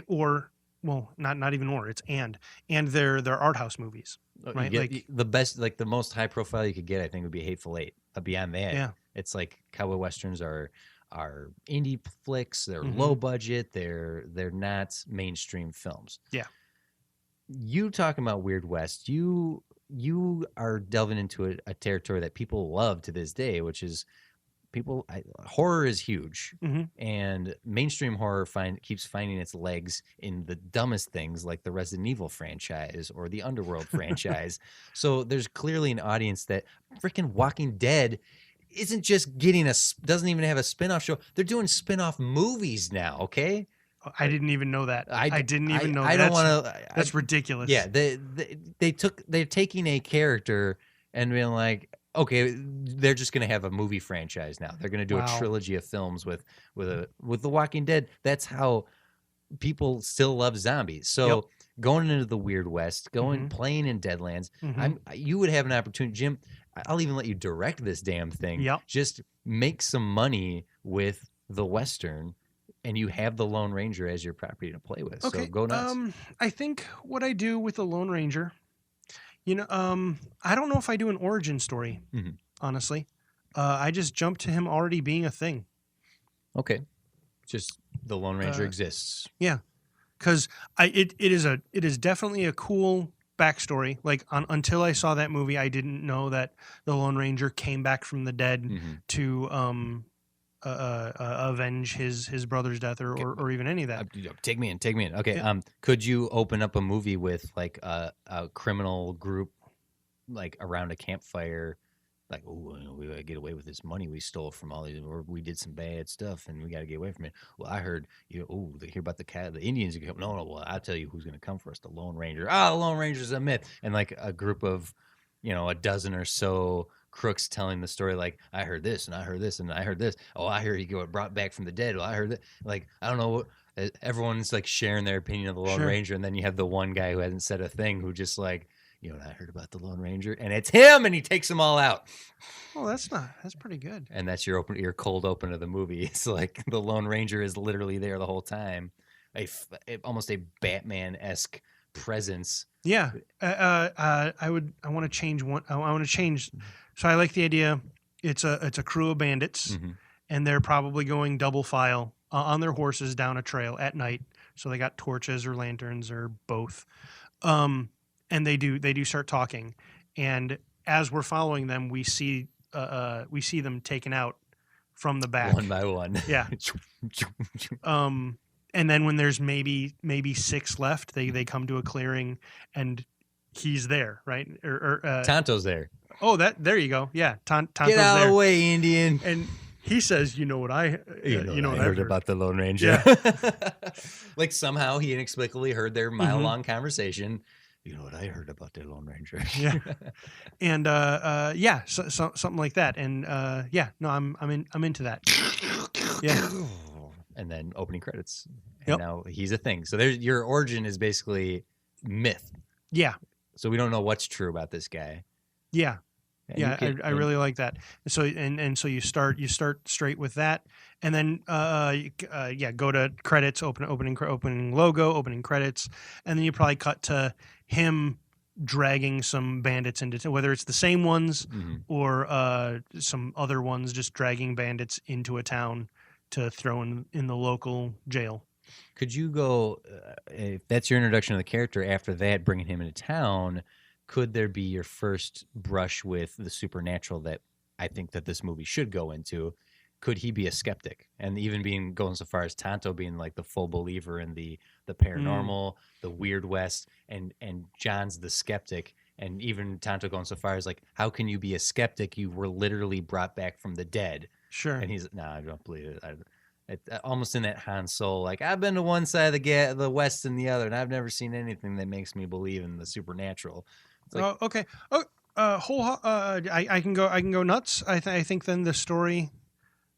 or well, not even or. It's and they're art house movies, right? Like the best, like the most high profile you could get, I think, would be Hateful Eight. But beyond that, yeah, it's like cowboy westerns are indie flicks. They're Mhm. low budget. They're not mainstream films. Yeah. You talking about Weird West? You are delving into a territory that people love to this day, which is horror is huge, Mhm. and mainstream horror keeps finding its legs in the dumbest things like the Resident Evil franchise or the Underworld franchise. So there's clearly an audience that freaking Walking Dead isn't just doesn't even have a spin-off show. They're doing spin-off movies now, okay? I didn't even know that. I didn't even know. I don't want to. That's ridiculous. Yeah, they're taking a character and being like, okay, they're just going to have a movie franchise now. They're going to do Wow. a trilogy of films with The Walking Dead. That's how people still love zombies. So Yep. going into the Weird West, playing in Deadlands, Mhm. you would have an opportunity, Jim. I'll even let you direct this damn thing. Yep. Just make some money with the Western, and you have the Lone Ranger as your property to play with. Okay. So go nuts. I think what I do with the Lone Ranger, I don't know if I do an origin story. Mhm. Honestly, I just jump to him already being a thing. Okay. Just the Lone Ranger exists. Yeah, because it is definitely a cool backstory. Like until I saw that movie, I didn't know that the Lone Ranger came back from the dead Mhm. to avenge his brother's death or even any of that. Take me in. Okay. Yeah. Could you open up a movie with like a criminal group, like around a campfire, like, oh, we gotta get away with this money we stole from all these, or we did some bad stuff and we gotta get away from it. Well, I heard they hear about the Indians are coming. No, well, I'll tell you who's gonna come for us, the Lone Ranger. The Lone Ranger's a myth. And like a group of, a dozen or so crooks telling the story, like, I heard this and I heard this and I heard this. Oh, I hear he got brought back from the dead. Well, I heard that. Like, I don't know. Everyone's like sharing their opinion of the Lone Sure. Ranger, and then you have the one guy who hasn't said a thing who just like, what I heard about the Lone Ranger, and it's him, and he takes them all out. Oh, that's pretty good. And that's your cold open of the movie. It's like the Lone Ranger is literally there the whole time, almost a Batman-esque presence. Yeah, I want to change one. I want to change. So I like the idea. It's a crew of bandits, Mhm. and they're probably going double file on their horses down a trail at night. So they got torches or lanterns or both. And they do start talking, and as we're following them, we see them taken out from the back one by one. Yeah. And then when there's maybe 6 left, they come to a clearing, and he's there, right? Tonto's there. Oh, there you go. Yeah, Tonto's Get out there. of the way, Indian. And he says, "You know what I heard about the Lone Ranger." Yeah. Like somehow he inexplicably heard their mile-long conversation. You know what I heard about the Lone Ranger? Yeah, and so something like that. And I'm into that. Yeah, and then opening credits. And Yep. now he's a thing. So your origin is basically myth. yeah, So we don't know what's true about this guy. yeah. And Yeah, I really like that. So so you start straight with that, and then go to credits, opening logo, opening credits, and then you probably cut to him dragging some bandits into whether it's the same ones Mhm. or some other ones, just dragging bandits into a town to throw in the local jail. Could you go, if that's your introduction of the character, after that, bringing him into town, could there be your first brush with the supernatural that I think that this movie should go into? Could he be a skeptic? And even going so far as Tonto being like the full believer in the paranormal, the Weird West, and John's the skeptic, and even Tonto going so far as like, how can you be a skeptic? You were literally brought back from the dead. Sure. And he's, no, I don't believe it. Almost in that Han Solo, like, I've been to one side of the West and the other, and I've never seen anything that makes me believe in the supernatural. It's like, Okay. I can go nuts. I think then the story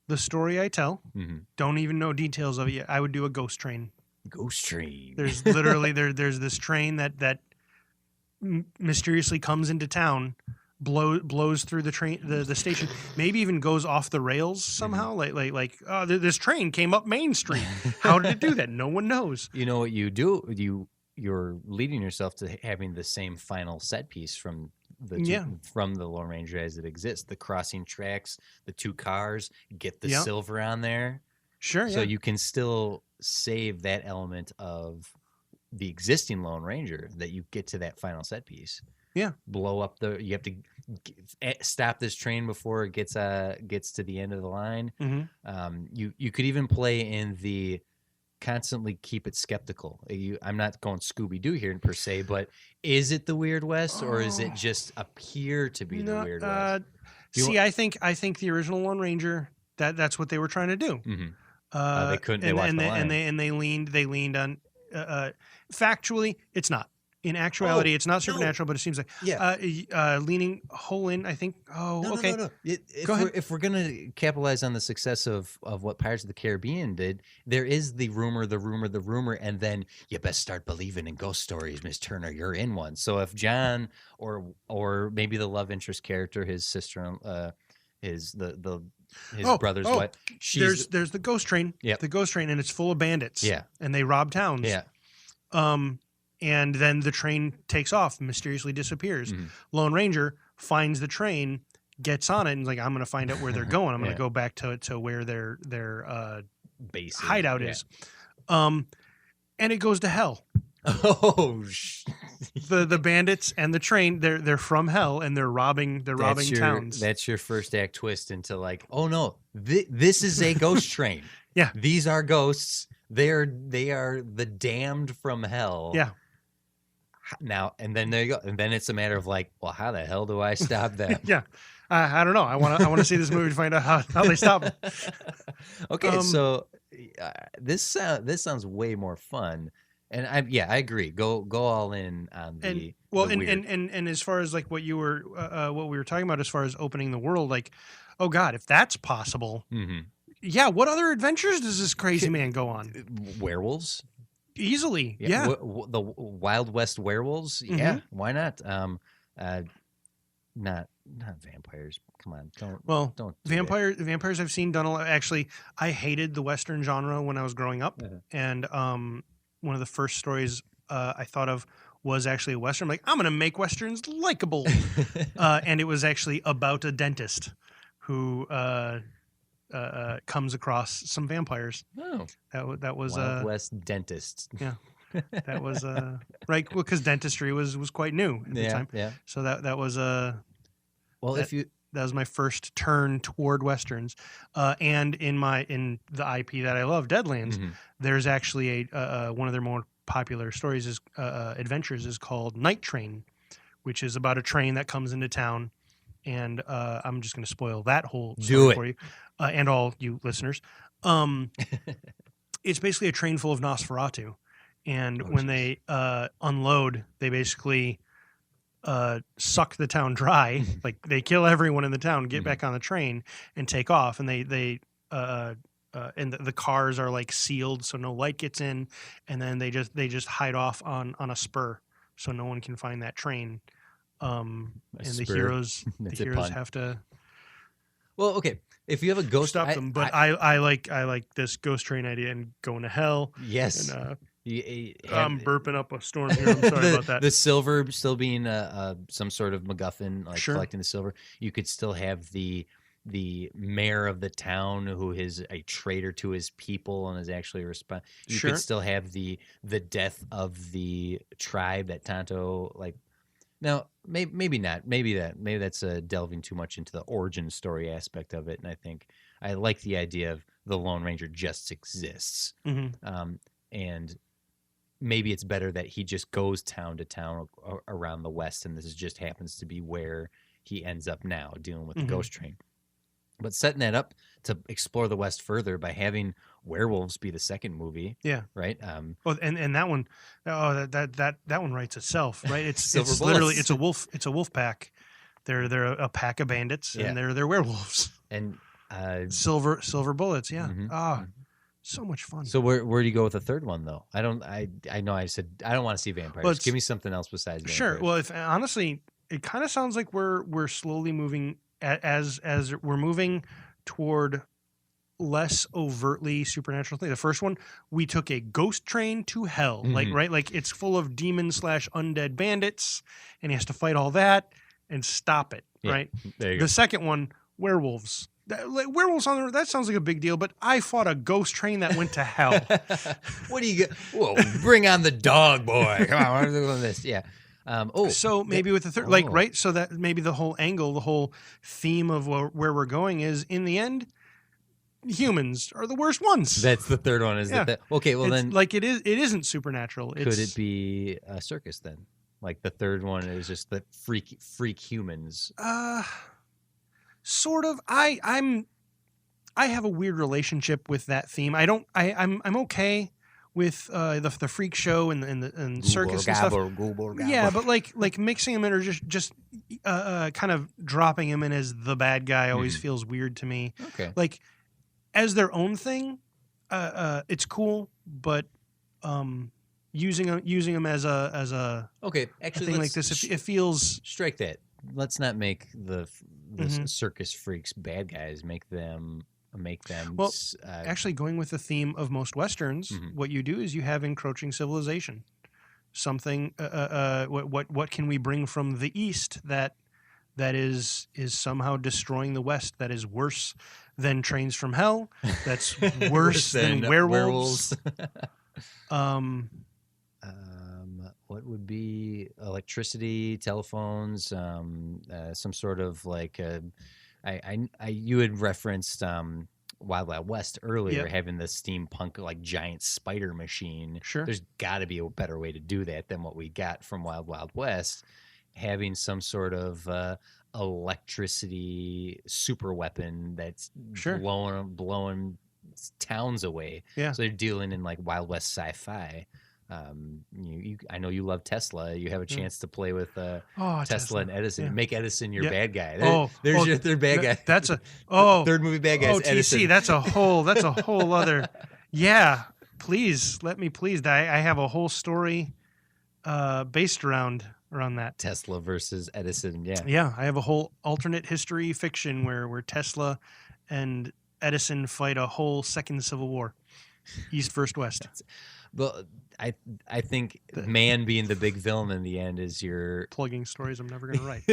I tell, mhm. don't even know details of it yet. I would do a ghost train. Ghost train. There's literally there's this train that mysteriously comes into town blows through the train, the station, maybe even goes off the rails somehow. This train came up Main Street. How did it do that? No one knows. You know what you do? You're leading yourself to having the same final set piece from from the Lone Ranger as it exists. The crossing tracks, the two cars, get the silver on there. Sure. So you can still save that element of the existing Lone Ranger that you get to that final set piece. Yeah. Blow up you have to stop this train before it gets to the end of the line. Mm-hmm. You could even play in the constantly keep it skeptical. I'm not going Scooby-Doo here per se, but is it the Weird West or is it just appear to be the Weird West? I think the original Lone Ranger, that's what they were trying to do. Mm-hmm. They couldn't. They leaned on. Factually, it's not. In actuality, it's not supernatural, but it seems like leaning whole in. I think. Okay. No. Go ahead. If we're gonna capitalize on the success of what Pirates of the Caribbean did, there is the rumor, and then you best start believing in ghost stories, Miss Turner. You're in one. So if John or maybe the love interest character, his sister, his brother's wife, there's the ghost train. Yeah, the ghost train, and it's full of bandits. Yeah, and they rob towns. Yeah. And then the train takes off, mysteriously disappears. Mm-hmm. Lone Ranger finds the train, gets on it, and is like, I'm going to find out where they're going. I'm going to go back to where their base hideout is. And it goes to hell. Oh, the bandits and the train, they're from hell, and they're robbing towns. That's your first act twist into like, oh no, this is a ghost train. Yeah, these are ghosts. They are the damned from hell. Yeah. Now and then there you go, and then it's a matter of like, well, how the hell do I stop them? Yeah, I don't know. I want to see this movie to find out how they stop them. Okay, so this sounds way more fun, and I agree. Go all in on the and as far as like what we were talking about as far as opening the world, like, oh God, if that's possible, yeah. What other adventures does this crazy man go on? Werewolves. Easily, yeah. The Wild West werewolves, yeah. Why not? Not vampires. Come on, don't. Vampires I've seen done a lot. Actually, I hated the Western genre when I was growing up, and one of the first stories I thought of was actually a Western. I'm like, I'm going to make Westerns likable, and it was actually about a dentist who comes across some vampires. Oh, that was Wild West dentist. Yeah, that was right because dentistry was quite new at the time. Yeah. So that was that was my first turn toward Westerns, and in the IP that I love, Deadlands, there's actually a one of their more popular stories is adventures is called Night Train, which is about a train that comes into town. And I'm just going to spoil that whole story for you and all you listeners. It's basically a train full of Nosferatu. And when they unload, they basically suck the town dry. Like they kill everyone in the town, get back on the train, and take off. And they and the cars are like sealed so no light gets in. And then they just hide off on a spur so no one can find that train. And the heroes have to. Well, okay. If you have a ghost, stop them. But I like this ghost train idea and going to hell. Yes. And, I'm burping up a storm here. I'm sorry about that. The silver still being some sort of MacGuffin, like collecting the silver. You could still have the mayor of the town who is a traitor to his people and is actually you could still have the death of the tribe that Tonto like. Now, maybe not. Maybe that's delving too much into the origin story aspect of it. And I think I like the idea of the Lone Ranger just exists. And maybe it's better that he just goes town to town around the West, and this just happens to be where he ends up now, dealing with the ghost train. But setting that up to explore the West further by having werewolves be the second movie, right? And that one, that one writes itself, right? It's bullets. Literally it's a wolf pack. They're a pack of bandits, and they're werewolves. And silver bullets, so much fun. So where do you go with the third one though? I know I said I don't want to see vampires. Give me something else besides vampires. Sure. Well, if honestly, it kind of sounds like we're slowly moving as we're moving toward less overtly supernatural thing. The first one, we took a ghost train to hell, like right, like it's full of demons / undead bandits, and he has to fight all that and stop it. Yeah, right. there you The go. second one, werewolves. Werewolves on the, that sounds like a big deal, but I fought a ghost train that went to hell. What do you get? Whoa, bring on the dog, boy. Come on, we're doing this. Yeah. So maybe with the third, like, right. So that maybe the whole angle, the whole theme of where we're going is, in the end, humans are the worst ones. That's the third one. Is that okay? Well, It's then, like it isn't supernatural. could it be a circus then? Like the third one is just the freak humans. Sort of. I have a weird relationship with that theme. I'm okay with the freak show and circus and stuff. Yeah, but like mixing them in, or just kind of dropping him in as the bad guy always feels weird to me. Okay. Like as their own thing, it's cool, but using them as a Okay, actually, thing like this, it feels. Strike that. Let's not make the circus freaks bad guys. Make them. Well, actually, going with the theme of most westerns, what you do is you have encroaching civilization. Something. What can we bring from the east that is somehow destroying the west? That is worse than Trains from Hell. That's worse than werewolves. What would be electricity, telephones, some sort of like you had referenced Wild Wild West earlier, having the steampunk like giant spider machine. Sure. There's got to be a better way to do that than what we got from Wild Wild West. Having some sort of electricity super weapon that's blowing towns away. Yeah. So they're dealing in like Wild West sci-fi. I know you love Tesla. You have a chance to play with Tesla and Edison. Yeah. Make Edison your bad guy. There's your third bad guy. That's a third movie bad guy. TC. That's a whole other. Yeah, please let me please. I have a whole story based around that. Tesla versus Edison. Yeah. Yeah, I have a whole alternate history fiction where Tesla and Edison fight a whole second Civil War, East versus West. Well, I think man being the big villain in the end is your plugging stories I'm never going to write,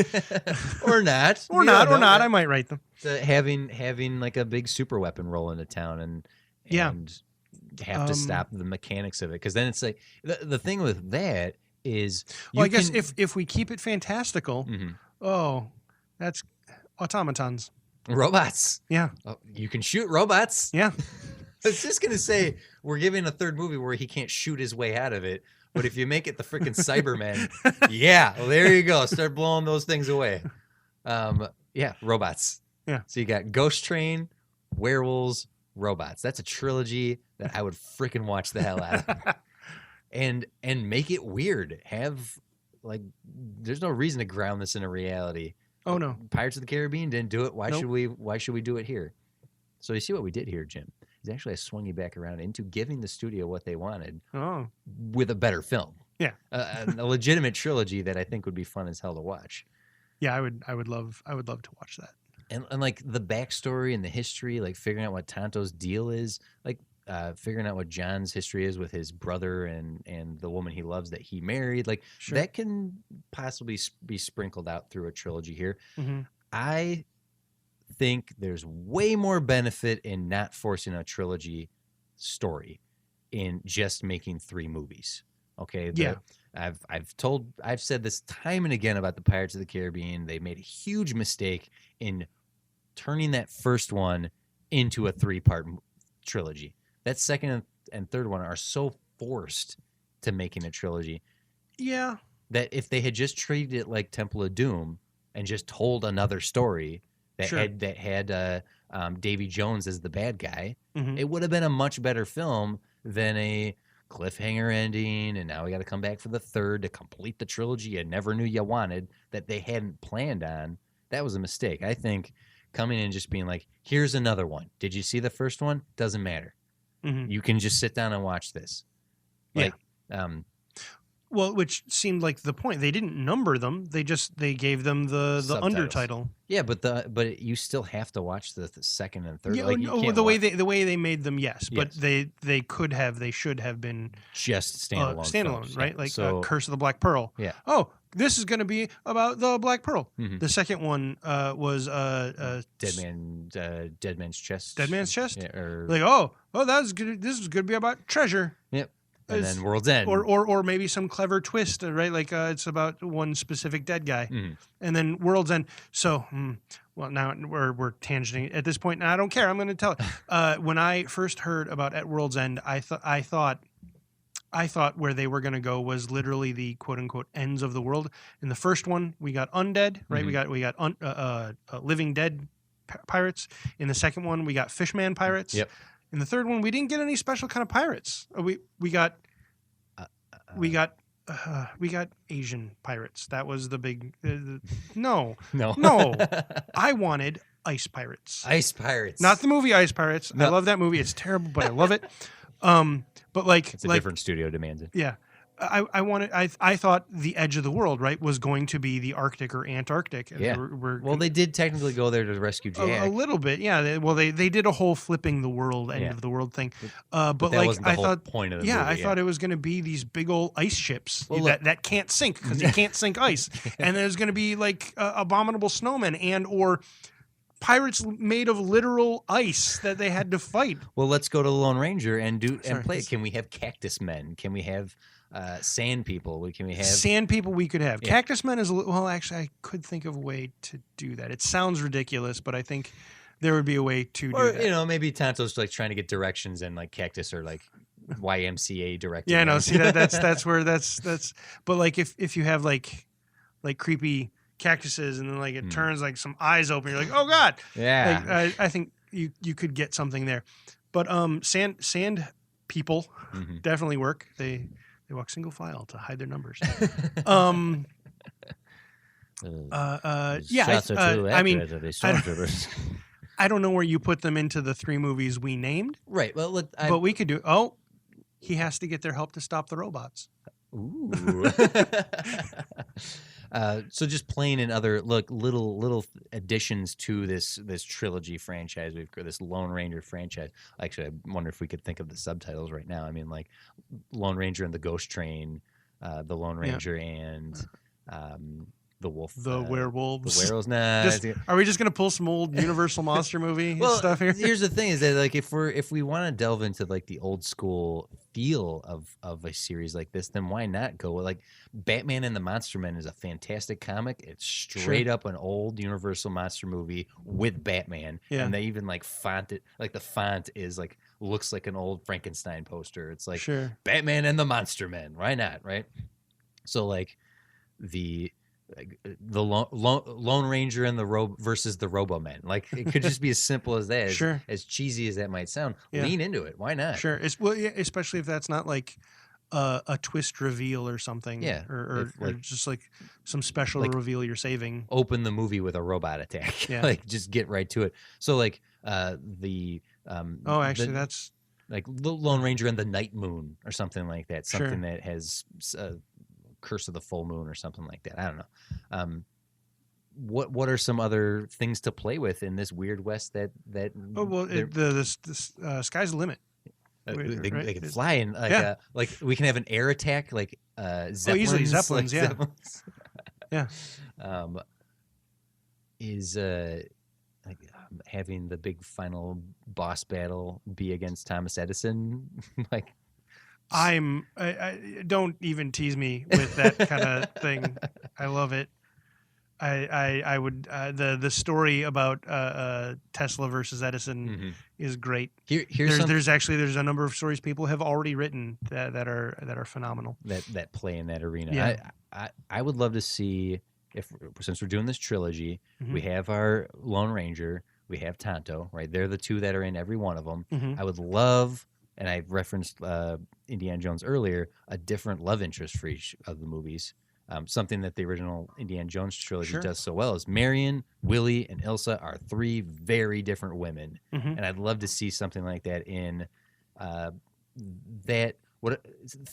or not, or not. I might write them. Having like a big super weapon roll into town and have to stop the mechanics of it, because then it's like the thing with that is. I guess if we keep it fantastical, that's automatons, robots. Yeah, you can shoot robots. Yeah. I was just gonna say we're giving a third movie where he can't shoot his way out of it, but if you make it the freaking Cybermen, well, there you go. Start blowing those things away. Robots. Yeah. So you got Ghost Train, werewolves, robots. That's a trilogy that I would freaking watch the hell out of, and make it weird. Have like, there's no reason to ground this in a reality. Oh no, Pirates of the Caribbean didn't do it. Why should we? Why should we do it here? So you see what we did here, Jim. Actually, I swung you back around into giving the studio what they wanted with a better film. Yeah, a legitimate trilogy that I think would be fun as hell to watch. Yeah, I would love to watch that. And like the backstory and the history, like figuring out what Tonto's deal is, like figuring out what John's history is with his brother and the woman he loves that he married, like that can possibly be sprinkled out through a trilogy here. Mm-hmm. I think there's way more benefit in not forcing a trilogy story in just making 3 movies. Okay. I've said this time and again about the Pirates of the Caribbean. They made a huge mistake in turning that first one into a 3-part trilogy. That second and third one are so forced to making a trilogy. Yeah. That if they had just treated it like Temple of Doom and just told another story that had Davy Jones as the bad guy, it would have been a much better film than a cliffhanger ending, and now we got to come back for the third to complete the trilogy you never knew you wanted that they hadn't planned on. That was a mistake. I think coming in and just being like, here's another one. Did you see the first one? Doesn't matter. You can just sit down and watch this. Like, Well, which seemed like the point. They didn't number them. They gave them the Subtitles. undertitle. Yeah, but you still have to watch the second and third. Yeah, Like, you no, can't the way watch the way they made them, yes, but Yes. they should have been just standalone. standalone, films, right? yeah. Like so Curse of the Black Pearl. yeah. Oh, this is going to be about the Black Pearl. Mhm. The second one was Dead Man's Chest. Dead Man's Chest. Yeah, or Like that's good. This is going to be about treasure. yep. And It's- then World's End. Or maybe some clever twist, right? Like it's about one specific dead guy, Mhm. and then World's End. So, well, now we're tangenting at this point, and I don't care. I'm going to tell it. When I first heard about At World's End, I thought where they were going to go was literally the quote unquote ends of the world. In the first one, we got undead, right? Mhm. We got living dead pirates. In the second one, we got fishman pirates. Yep. In the third one, we didn't get any special kind of pirates. We got Asian pirates. That was the big. No, no. I wanted ice pirates. Ice Pirates. Not the movie Ice Pirates. I No. love that movie. It's terrible, but I love it. But like, It's a different studio demands it. yeah. I thought the edge of the world, right, was going to be the Arctic or Antarctic. And Yeah. Well, they did technically go there to rescue Jack. a little bit, yeah. They did a whole flipping the world, end Yeah. of the world thing. But that like, wasn't the I whole thought, point of the yeah, movie. I thought it was going to be these big old ice ships Well, look- that can't sink because you can't sink ice, and there's going to be like abominable snowmen or pirates made of literal ice that they had to fight. Well, let's go to the Lone Ranger and Sorry. play it. Can we have cactus men? Can we have sand people? Can we have Sand people we could have. Yeah. Cactus Men is well, actually, I could think of a way to do that. It sounds ridiculous, but I think there would be a way to do or that. maybe Tonto's like trying to get directions and like cactus or like YMCA directing. Yeah, no, him. see that's where that's. But like if you have like creepy cactuses and then like it turns like some eyes open, you're like, oh god. Yeah. Like I think you could get something there, but sand people Mhm. definitely work. They walk single file to hide their numbers. Yeah, Shots are too I mean, accurate of these stormtroopers. I don't know where you put them into the three movies we named, Right. Well, but we could do. Oh, he has to get their help to stop the robots. Ooh. So just plain and other little additions to this trilogy franchise. We've got this Lone Ranger franchise. Actually, I wonder if we could think of the subtitles right now. I mean, like Lone Ranger and the Ghost Train, the Lone Ranger and the Wolf, The werewolves. The werewolves. Nah. Are we just gonna pull some old Universal monster movie stuff here? Here's the thing: is that like if we want to delve into like the old school feel of a series like this, then why not go with like Batman and the Monster Men is a fantastic comic. It's straight up an old Universal monster movie with Batman, Yeah. and they even like font it like the font is like looks like an old Frankenstein poster. It's like Sure. Batman and the Monster Men. Why not? Right? So like the Lone Ranger and the versus the Robo-Men. Like it could just be as simple as that. Sure. As cheesy as that might sound, Yeah. lean into it. Why not? Sure. Yeah, especially if that's not like a twist reveal or something. Yeah, Or if, like- just like some special like- reveal you're saving. Open the movie with a robot attack. Yeah. Like just get right to it. So like the Oh, actually, the- that's like the Lone Ranger and the Night Moon or something like that. Sure. Something that has Curse of the Full Moon or something like that. I don't know. What are some other things to play with in this weird west that oh well. they're- The sky's the limit. they right? can fly in like Yeah. like we can have an air attack like zeppelins, easily, Zeppelins, yeah. Zeppelins. Yeah. Is like having the big final boss battle be against Thomas Edison like I don't even tease me with that kind of thing. I love it. I would the story about Tesla versus Edison is great. here's There's a number of stories people have already written that are phenomenal. that play in that arena. Yeah. I would love to see if since we're doing this trilogy, Mhm. we have our Lone Ranger, we have Tonto, right? They're the two that are in every one of them. Mhm. I would love, and I referenced Indiana Jones earlier, a different love interest for each of the movies. Something that the original Indiana Jones trilogy Sure. does so well is Marion, Willie, and Ilsa are three very different women, Mhm. and I'd love to see something like that in that. What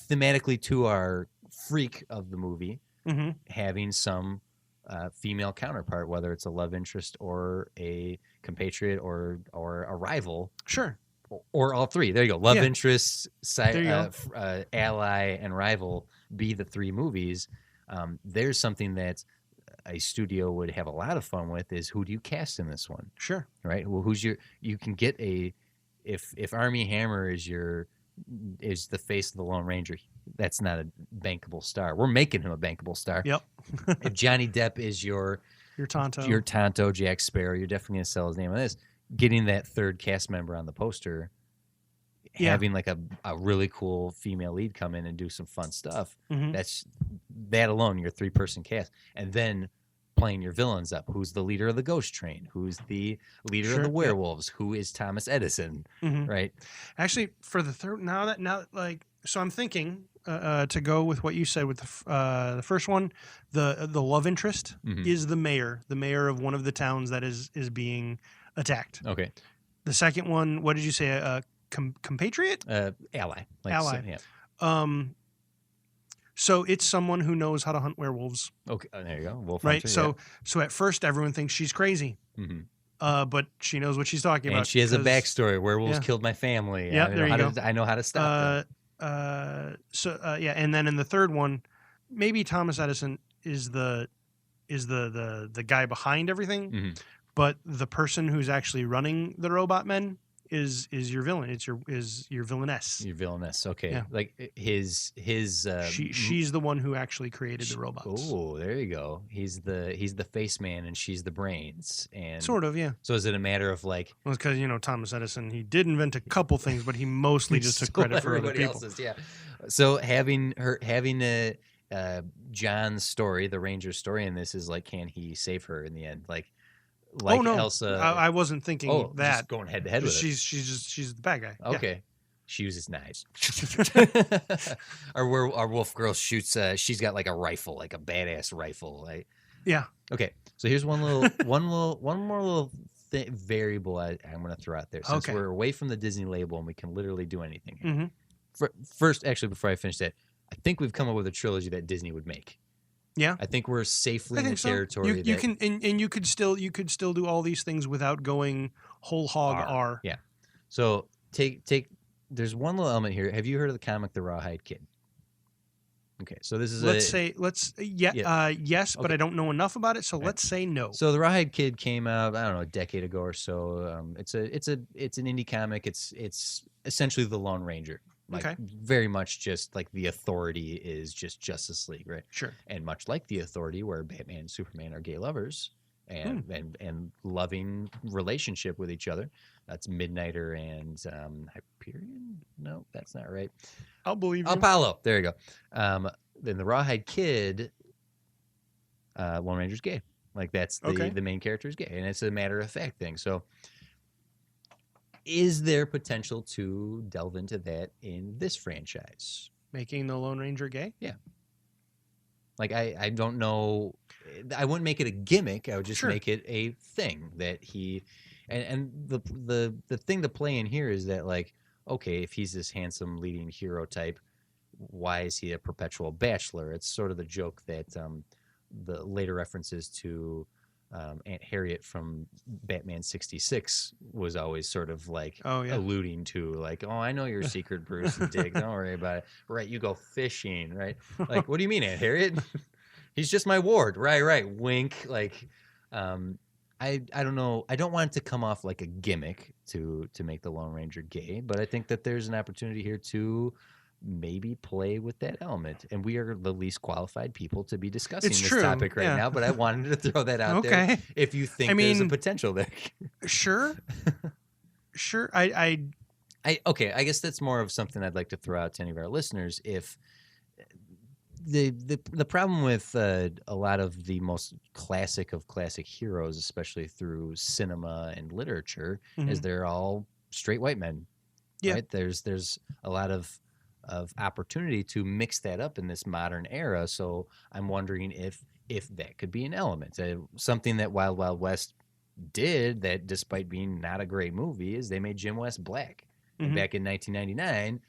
thematically to our freak of the movie Mm-hmm. having some female counterpart, whether it's a love interest or a compatriot or a rival, Sure. or all three. There you go. Love Yeah. interest, There you go. ally, and rival be the three movies. There's something that a studio would have a lot of fun with is who do you cast in this one, Sure. right? Well, you can get if Armie Hammer is the face of the Lone Ranger, that's not a bankable star. We're making him a bankable star. Yep. If Johnny Depp is your Tonto. Jack Sparrow, you're definitely gonna sell his name on this. Getting that third cast member on the poster, having like a really cool female lead come in and do some fun stuff. Mhm. That alone, your 3-person cast, and then playing your villains up. Who's the leader of the Ghost Train? Who's the leader Sure, of the yeah. werewolves? Who is Thomas Edison? Mhm. Right? Actually, for the third, so I'm thinking to go with what you said with the first one, the love interest Mhm. is the mayor of one of the towns that is being attacked. Okay. The second one, what did you say? A compatriot? Ally. Ally. So, yeah. So it's someone who knows how to hunt werewolves, Okay. There you go. Wolf right? Hunter, So at first everyone thinks she's crazy, yeah. Mhm. but she knows what she's talking about. And she has a 'cause- backstory. Werewolves yeah. killed my family. Yeah, I know there you how go. I know how to stop them. And then in the third one, maybe Thomas Edison is the guy behind everything, Mhm. but the person who's actually running the robot men is your villain. It's your villainess. Your villainess. Okay. Yeah. Like his She's the one who actually created the robots. Oh, there you go. He's the face man and she's the brains. And Sort of, yeah. so is it a matter of like Well, because Thomas Edison, he did invent a couple things, but he mostly just took stole credit for other everybody people. else's, yeah. So having John's story, the Ranger's story in this is like, can he save her in the end? Like Oh no, Elsa. I wasn't thinking that. Just going head to head with it. She's the bad guy. Yeah. Okay. She uses knives. Our wolf girl shoots. She's got like a rifle, like a badass rifle. Like, Yeah. okay. So here's one more little variable I'm going to throw out there. Since Okay. we're away from the Disney label and we can literally do anything. Mm-hmm. First, actually, before I finish that, I think we've come up with a trilogy that Disney would make. Yeah. I think we're safely I in the think so. territory. You can and you could still do all these things without going whole hog R. Yeah. So take. There's one little element here. Have you heard of the comic The Rawhide Kid? Okay, so this is yes, but Okay. I don't know enough about it, so Right. let's say no. So the Rawhide Kid came out, I don't know, a decade ago or so. It's an indie comic. It's essentially the Lone Ranger. Like, Okay. very much just like the Authority is just Justice League, right? Sure. And much like the Authority, where Batman and Superman are gay lovers and loving relationship with each other. That's Midnighter and Hyperion. No, that's not right. I'll believe you. Apollo. There you go. Then the Rawhide Kid, Lone Ranger's gay. Like that's the main character is gay, and it's a matter of fact thing. So, is there potential to delve into that in this franchise? Making the Lone Ranger gay? Yeah. Like I don't know. I wouldn't make it a gimmick. I would just Sure. make it a thing that he. And the thing to play in here is that, like, okay, if he's this handsome leading hero type, why is he a perpetual bachelor? It's sort of the joke that the later references to Aunt Harriet from Batman 66 was always sort of like alluding to, like, oh, I know your secret, Bruce and Dick. Don't worry about it. Right, you go fishing, right? Like, what do you mean, Aunt Harriet? He's just my ward. Right. Wink. Like, I don't know. I don't want it to come off like a gimmick to make the Lone Ranger gay, but I think that there's an opportunity here to maybe play with that element. And we are the least qualified people to be discussing It's this true, topic right yeah. now, but I wanted to throw that out there Okay. if you think I there's a mean- potential there. Sure. Sure. I guess that's more of something I'd like to throw out to any of our listeners. If the problem with a lot of the most classic of classic heroes, especially through cinema and literature, is they're all straight white men. Yeah. Right? There's a lot of opportunity to mix that up in this modern era. So I'm wondering if that could be an element. Something that Wild Wild West did, that despite being not a great movie, is they made Jim West black. And back in 1999,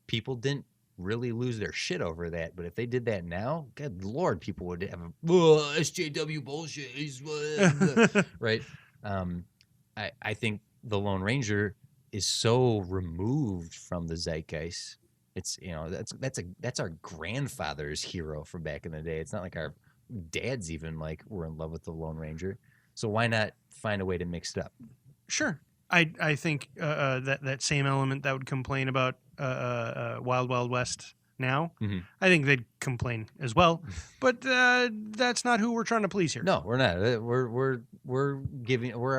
people didn't really lose their shit over that. But if they did that now, good Lord, people would have SJW bullshit. Right? I think the Lone Ranger is so removed from the zeitgeist. It's that's our grandfather's hero from back in the day. It's not like our dads even like were in love with the Lone Ranger. So why not find a way to mix it up? Sure. I think that same element that would complain about Wild Wild West now, I think they'd complain as well. But that's not who we're trying to please here. No, we're not. We're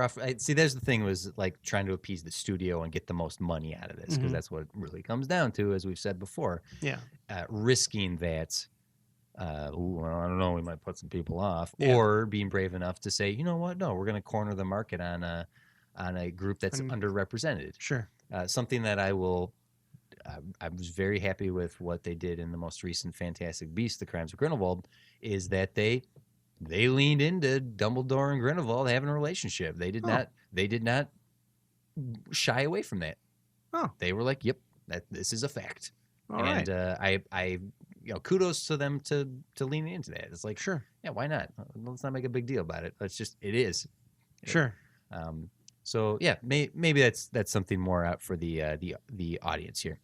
off. See, there's the thing was like trying to appease the studio and get the most money out of this because that's what it really comes down to, as we've said before. Yeah. Risking that. Well, I don't know. We might put some people off, or being brave enough to say, you know what? No, we're going to corner the market on a group that's underrepresented. Sure. Something that I will. I was very happy with what they did in the most recent Fantastic Beasts: The Crimes of Grindelwald. Is that they leaned into Dumbledore and Grindelwald having a relationship. They did not shy away from that. Oh. They were like, "Yep, this is a fact." All right. I kudos to them to lean into that. It's like, sure, yeah, why not? Let's not make a big deal about it. It is. Sure. So yeah, maybe that's something more out for the audience here.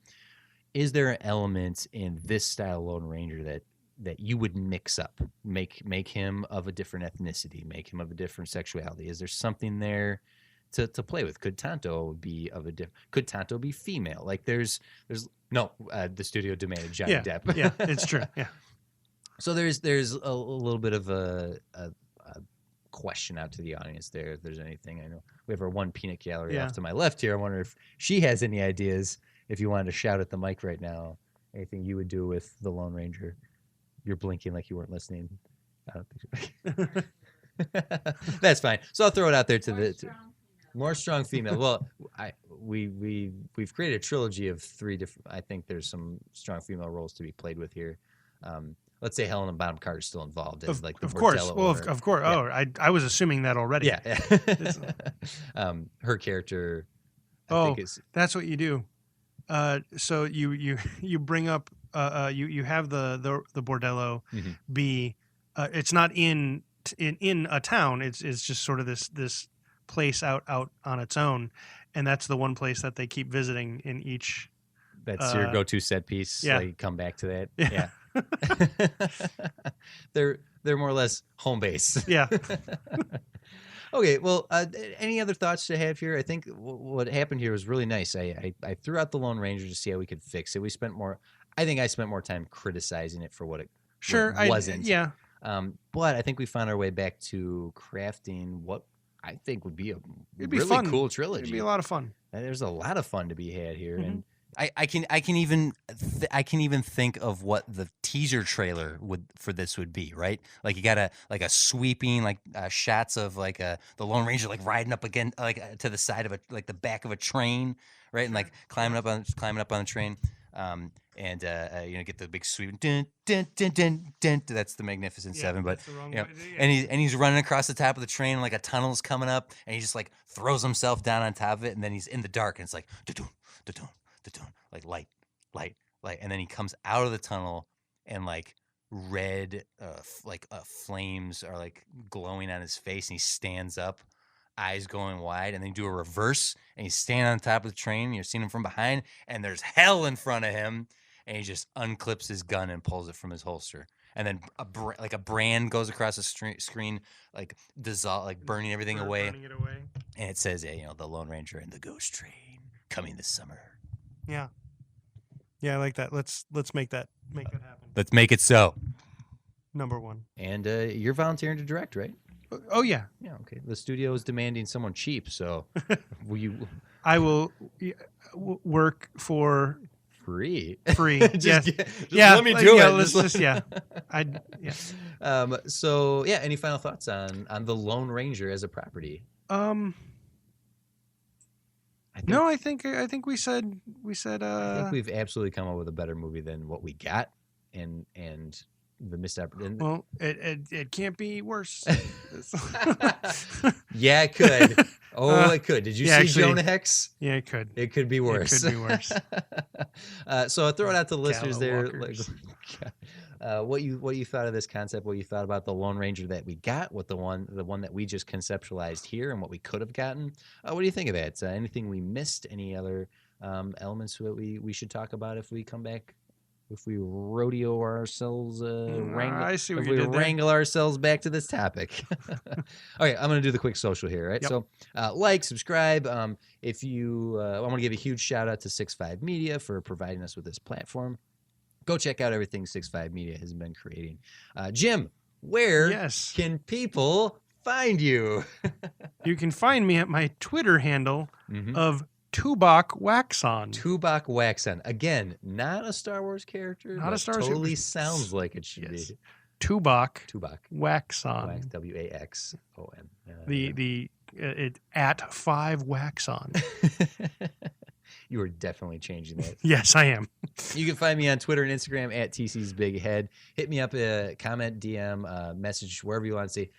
Is there an element in this style Lone Ranger that you would mix up, make him of a different ethnicity, make him of a different sexuality? Is there something there to play with? Could Tonto be Could Tonto be female? Like there's no the studio demanded Johnny Depp. Yeah, it's true. Yeah. So there's a little bit of a question out to the audience there. If there's anything, I know we have our one peanut gallery off to my left here. I wonder if she has any ideas. If you wanted to shout at the mic right now, anything you would do with the Lone Ranger? You're blinking like you weren't listening. I don't think so. That's fine. So I'll throw it out there to more strong female. Well, we've created a trilogy of 3 different. I think there's some strong female roles to be played with here. Let's say Helena Bonham Carter's still involved as like the of course. Bordello Well, owner. of course. Yeah. Oh, I was assuming that already. Yeah. Her character. I think is, that's what you do. So you bring up you have the Bordello be it's not in a town. It's just sort of this place out on its own, and that's the one place that they keep visiting in each. That's your go-to set piece. Yeah. Like come back to that. Yeah. They're more or less home base. Yeah. Okay. Well, any other thoughts to have here? I think what happened here was really nice. I threw out the Lone Ranger to see how we could fix it. I think I spent more time criticizing it for what it wasn't. But I think we found our way back to crafting what I think would be a really fun. Cool trilogy. It'd be a lot of fun. There's a lot of fun to be had here, and I can even think of what the teaser trailer for this would be, right? Like you got a sweeping shots of the Lone Ranger riding up again to the side of the back of a train, right? And climbing up on the train. And get the big sweep. Dun, dun, dun, dun, dun. That's the Magnificent Seven, but and he's running across the top of the train, and a tunnel's coming up, and he just throws himself down on top of it, and then he's in the dark, and it's like da-dun, da-dun, da-dun, light, and then he comes out of the tunnel, and red flames are glowing on his face, and he stands up, eyes going wide, and then you do a reverse, and he's standing on top of the train, and you're seeing him from behind, and there's hell in front of him, and he just unclips his gun and pulls it from his holster, and then a brand goes across the screen, burning everything away, and it says, the Lone Ranger and the Ghost Train coming this summer. Yeah, I like that. Let's make that happen. Let's make it so. Number 1. And you're volunteering to direct, right? Oh yeah. Yeah. Okay. The studio is demanding someone cheap, so will you? I will work for free. Just let me do it. So yeah. Any final thoughts on the Lone Ranger as a property? I think we said. I think we've absolutely come up with a better movie than what we got, and the missed opportunity. Well, it can't be worse. Yeah, it could. Oh, it could. Did you see actually, Jonah Hex? Yeah, it could. It could be worse. It could be worse. So I'll throw it out to the listeners there. Walkers. What you thought of this concept? What you thought about the Lone Ranger that we got? What the one that we just conceptualized here, and what we could have gotten? What do you think of that? Anything we missed? Any other elements that we should talk about if we come back? If we rodeo ourselves, I see what if you we did there. wrangle ourselves back to this topic. Okay, I'm going to do the quick social here, right? Yep. So, like, subscribe. If you, I want to give a huge shout out to 6-5 Media for providing us with this platform. Go check out everything 6-5 Media has been creating. Jim, where can people find you? You can find me at my Twitter handle Mhm. of Tubok Waxon. Tubok Waxon. Again, not a Star Wars character. Not a but Star Wars totally character. sounds like it should be. Tubok Tubok. Waxon. Wax, WAXON. It at 5 Waxon. You are definitely changing that. Yes, I am. You can find me on Twitter and Instagram at TC's Big Head. Hit me up, comment, DM, message, wherever you want to see.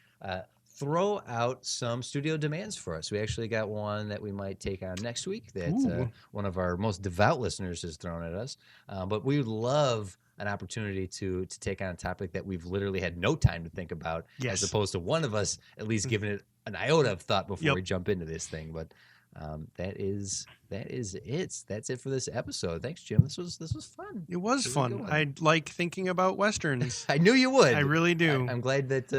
Throw out some studio demands for us. We actually got one that we might take on next week that one of our most devout listeners has thrown at us. But we would love an opportunity to take on a topic that we've literally had no time to think about, as opposed to one of us at least giving it an iota of thought before we jump into this thing. But that is it. That's it for this episode. Thanks, Jim. This was fun. It was fun. I like thinking about westerns. I knew you would. I really do. I'm glad that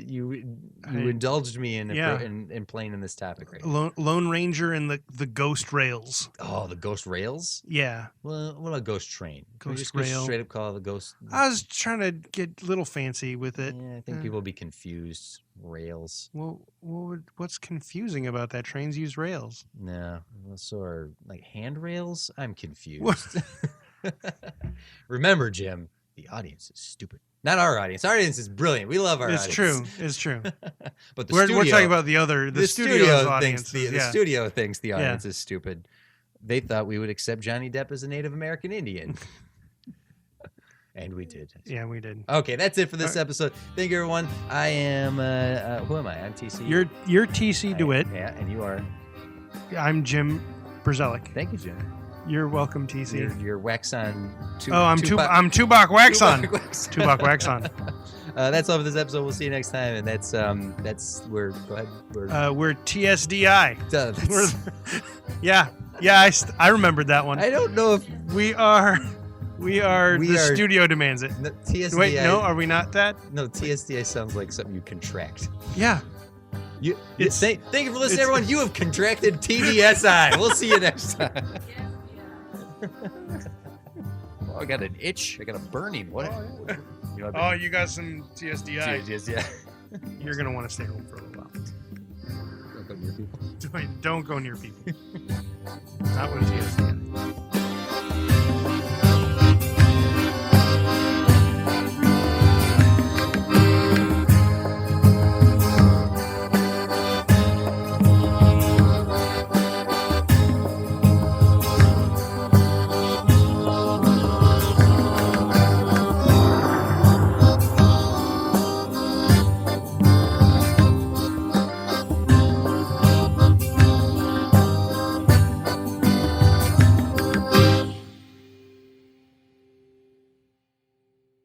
you indulged me in playing in this topic right now. Lone Ranger and the Ghost Rails. Oh, the Ghost Rails? Yeah. Well, what about Ghost Train? Can we Ghost just go Rail. straight up call it the Ghost. I was trying to get a little fancy with it. Yeah, I think people will be confused. Rails. Well, what's confusing about that? Trains use rails. No, so are like handrails. I'm confused. Remember, Jim, the audience is stupid. Not our audience. Our audience is brilliant. We love our audience. It's true. But we're talking about the studio's audience. The studio thinks the audience is stupid. They thought we would accept Johnny Depp as a Native American Indian. And we did. Yeah, we did. Okay, that's it for this episode. Thank you, everyone. I am, who am I? I'm TC. You're TC DeWitt. Yeah, and you are? I'm Jim Bruzelic. Thank you, Jim. You're welcome, TC. You're Waxon. I'm Tubok Waxon. Tubok Waxon. That's all for this episode. We'll see you next time. And that's we're go ahead. We're TSDI. Yeah, I remembered that one. I don't know if we are the studio demands it. No, TSDI. Wait, no, are we not that? No, TSDI sounds like something you contract. Yeah. Thank you for listening, everyone. You have contracted TDSI. We'll see you next time. Oh, I got an itch. I got a burning. What? You got some TSDI. Yeah. You're gonna want to stay home for a little while. Don't go near people. Don't go near people. Not with TSDI.